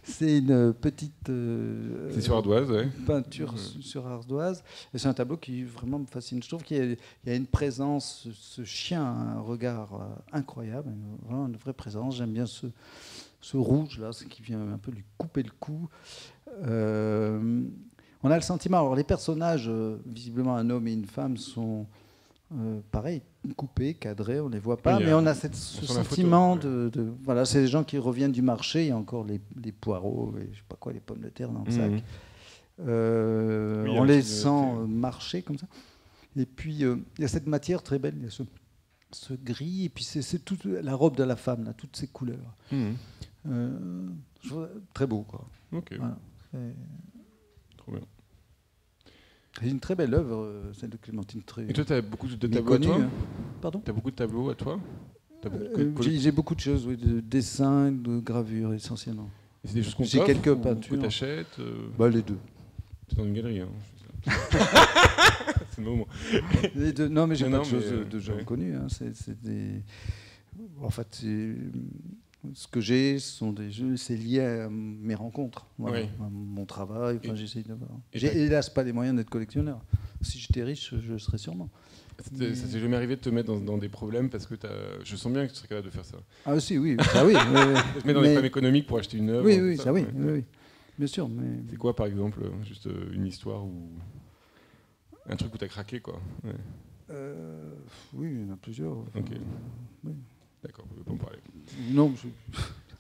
C'est une petite c'est sur ardoise, ouais. Peinture sur ardoise. Et c'est un tableau qui vraiment me fascine. Je trouve qu'il y a une présence, ce chien a un regard incroyable, vraiment une vraie présence. J'aime bien ce rouge là, ce qui vient un peu lui couper le cou. On a le sentiment, alors les personnages, visiblement un homme et une femme, sont pareil, coupés, cadrés, on ne les voit pas, mais on a ce sentiment photo, voilà, c'est des gens qui reviennent du marché, il y a encore les poireaux, et je sais pas quoi, les pommes de terre dans le sac. On les sent marcher comme ça. Et puis il y a cette matière très belle, il y a ce gris, et puis c'est toute la robe de la femme, là, toutes ces couleurs. Très beau, quoi. Ok. Voilà. Trop bien. C'est une très belle œuvre, celle de Clémentine. Et toi, tu as beaucoup de tableaux à toi ? Pardon ? Tu as beaucoup de tableaux à toi ? J'ai beaucoup de choses, oui, de dessins, de gravures essentiellement. Et c'est des choses qu'on j'ai quelques peintures. Que tu achètes les deux. C'est dans une galerie, hein. C'est le moment. Les deux. Non, mais j'ai pas de choses de gens connus. Hein. En fait, ce que j'ai, c'est lié à mes rencontres, voilà, à mon travail. Enfin, j'essaye d'avoir. J'ai hélas pas les moyens d'être collectionneur. Si j'étais riche, je serais sûrement. Ça t'est jamais arrivé de te mettre dans des problèmes parce que je sens bien que tu serais capable de faire ça. Ah si, oui. Ah, oui. De te mettre dans les problèmes économiques pour acheter une œuvre. Oui, ça, oui. Bien sûr. Mais... C'est quoi, par exemple, juste une histoire ou un truc où tu as craqué, quoi. Oui, il y en a plusieurs. Ok. Oui. D'accord, on ne peut pas en parler. Non.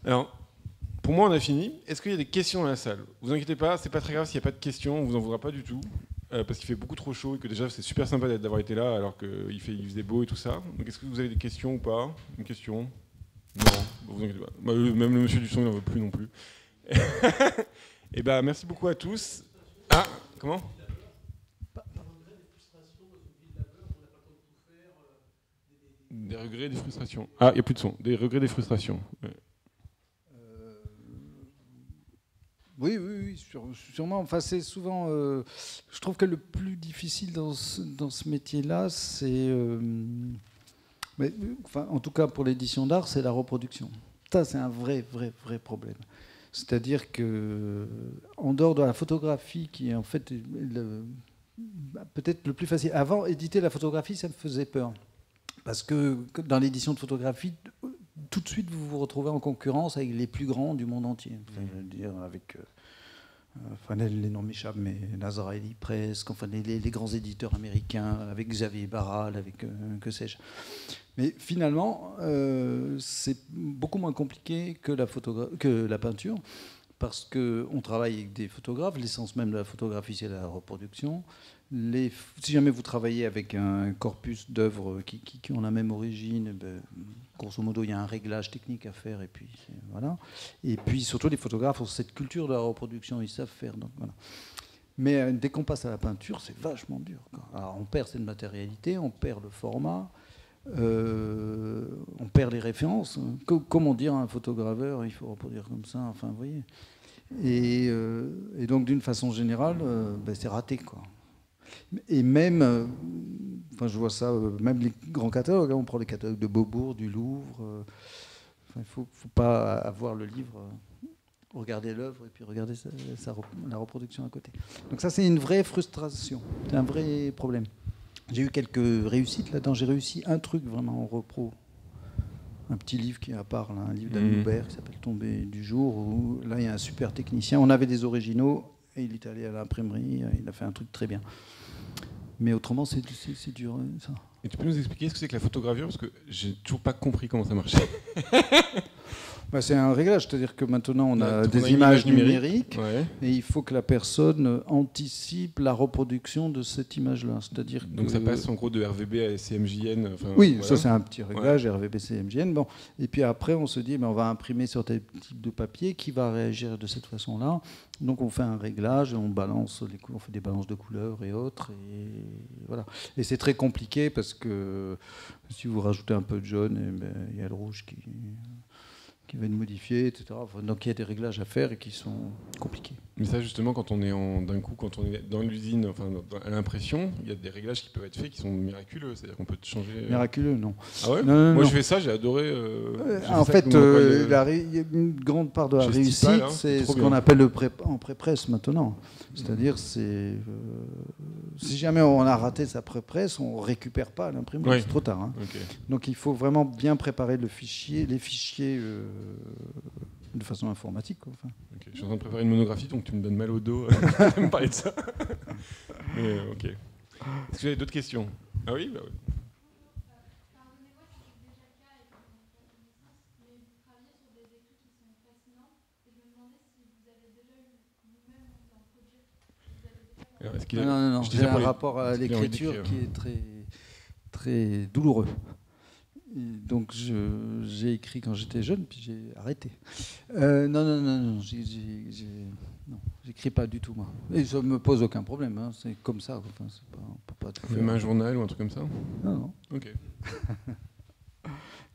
Alors, pour moi, on a fini. Est-ce qu'il y a des questions dans la salle ? Vous inquiétez pas, c'est pas très grave s'il n'y a pas de questions, on vous en voudra pas du tout, parce qu'il fait beaucoup trop chaud et que déjà c'est super sympa d'avoir été là alors qu'il faisait beau et tout ça. Donc, est-ce que vous avez des questions ou pas ? Une question ? Non, vous inquiétez pas. Même le monsieur du son, il n'en veut plus non plus. Et merci beaucoup à tous. Ah, comment ? Des regrets, des frustrations. Ah, il n'y a plus de son. Des regrets, des frustrations. Ouais. Oui, sûrement. Enfin, c'est souvent. Je trouve que le plus difficile dans ce métier-là, c'est. En tout cas, pour l'édition d'art, c'est la reproduction. Ça, c'est un vrai problème. C'est-à-dire que, en dehors de la photographie, qui est en fait peut-être le plus facile. Avant, éditer la photographie, ça me faisait peur. Parce que dans l'édition de photographie, tout de suite, vous vous retrouvez en concurrence avec les plus grands du monde entier. Enfin, je veux dire, avec... Enfin, les noms m'échappent, mais Nazarelli presque, enfin, les grands éditeurs américains, avec Xavier Barral, avec que sais-je. Mais finalement, c'est beaucoup moins compliqué que la peinture, parce qu'on travaille avec des photographes. L'essence même de la photographie, c'est la reproduction. Si jamais vous travaillez avec un corpus d'œuvres qui ont la même origine, grosso modo, il y a un réglage technique à faire, et puis voilà. Et puis surtout, les photographes ont cette culture de la reproduction, ils savent faire. Donc, voilà. Mais dès qu'on passe à la peinture, c'est vachement dur, quoi. Alors, on perd cette matérialité, on perd le format, on perd les références. Comment dire à un photograveur, il faut reproduire comme ça, enfin, vous voyez. Et donc, d'une façon générale, c'est raté, quoi. Et même, enfin, je vois ça, même les grands catalogues, on prend les catalogues de Beaubourg, du Louvre. Il ne faut pas avoir le livre, regarder l'œuvre et puis regarder la reproduction à côté. Donc ça, c'est une vraie frustration, c'est un vrai problème. J'ai eu quelques réussites là-dedans. J'ai réussi un truc vraiment en repro. Un petit livre qui est à part, là, un livre d'Anne Loubert qui s'appelle Tombée du jour, où là, il y a un super technicien. On avait des originaux et il est allé à l'imprimerie, il a fait un truc très bien. Mais autrement, c'est dur, ça. Et tu peux nous expliquer ce que c'est que la photogravure? Parce que j'ai toujours pas compris comment ça marchait. C'est un réglage, c'est-à-dire que maintenant on a des images numériques, ouais. Et il faut que la personne anticipe la reproduction de cette image-là. C'est-à-dire donc ça passe en gros de RVB à CMJN. Oui, voilà. Ça c'est un petit réglage, ouais. RVB, CMJN. Bon. Et puis après on se dit on va imprimer sur tel type de papier qui va réagir de cette façon-là. Donc on fait un réglage, on balance on fait des balances de couleurs et autres. Et voilà. Et c'est très compliqué parce que si vous rajoutez un peu de jaune, il y a le rouge qui va être modifié, etc. Donc il y a des réglages à faire et qui sont compliqués. Mais ça justement, quand on est quand on est dans l'usine, enfin à l'impression, il y a des réglages qui peuvent être faits qui sont miraculeux. C'est-à-dire qu'on peut changer. Miraculeux, non. Ah ouais. Non, moi je fais ça, j'ai adoré. En fait, il y a une grande part de la réussite, hein, c'est ce qu'on appelle en pré-presse maintenant. C'est-à-dire, si jamais on a raté sa pré-presse, on récupère pas l'imprimerie, ouais. C'est trop tard. Hein. Okay. Donc il faut vraiment bien préparer les fichiers de façon informatique. Quoi, enfin. Okay. Je suis en train de préparer une monographie, donc tu me donnes mal au dos de me parler de ça. Mais ok. Est-ce que vous avez d'autres questions? Ah oui, bah oui. Non. J'ai un rapport à l'écriture qui est très, très douloureux. Et donc j'ai écrit quand j'étais jeune, puis j'ai arrêté. Non, j'écris pas du tout, moi. Et ça me pose aucun problème, hein. C'est comme ça. Enfin, on peut pas tout faire. Même un journal ou un truc comme ça? Non. Ok.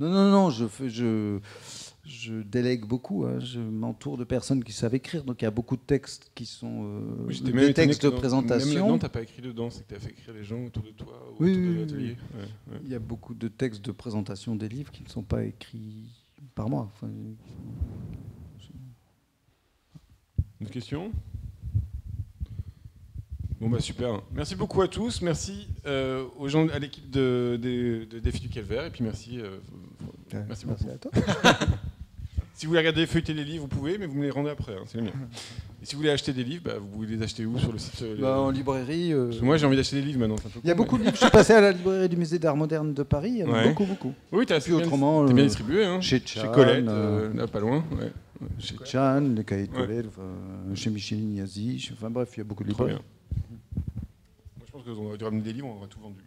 Non, je délègue beaucoup. Hein. Je m'entoure de personnes qui savent écrire. Donc il y a beaucoup de textes qui sont des textes de présentation. Même là-dedans, tu n'as pas écrit dedans, c'est que tu as fait écrire les gens autour de toi ou autour de l'atelier. Ouais. Il y a beaucoup de textes de présentation des livres qui ne sont pas écrits par moi. Enfin, Une question? Bon bah super. Merci beaucoup à tous. Merci aux gens, à l'équipe de Défi du Calvaire. Et puis merci beaucoup. À toi. Si vous voulez regarder feuilleter les livres, vous pouvez, mais vous me les rendez après, hein, c'est le mien. Et si vous voulez acheter des livres, vous pouvez les acheter où sur le site En librairie. Parce que moi j'ai envie d'acheter des livres maintenant. Il y a beaucoup de livres. Je suis passé à la librairie du Musée d'Art Moderne de Paris. Il y en a beaucoup. Oui, t'es bien distribué. Hein. Chez Colette, là pas loin. Ouais. Chez Chan, les cahiers de Colette, chez Michel Ignazi. Enfin bref, il y a beaucoup de livres. Moi je pense qu'on aurait dû ramener des livres, on aurait tout vendu.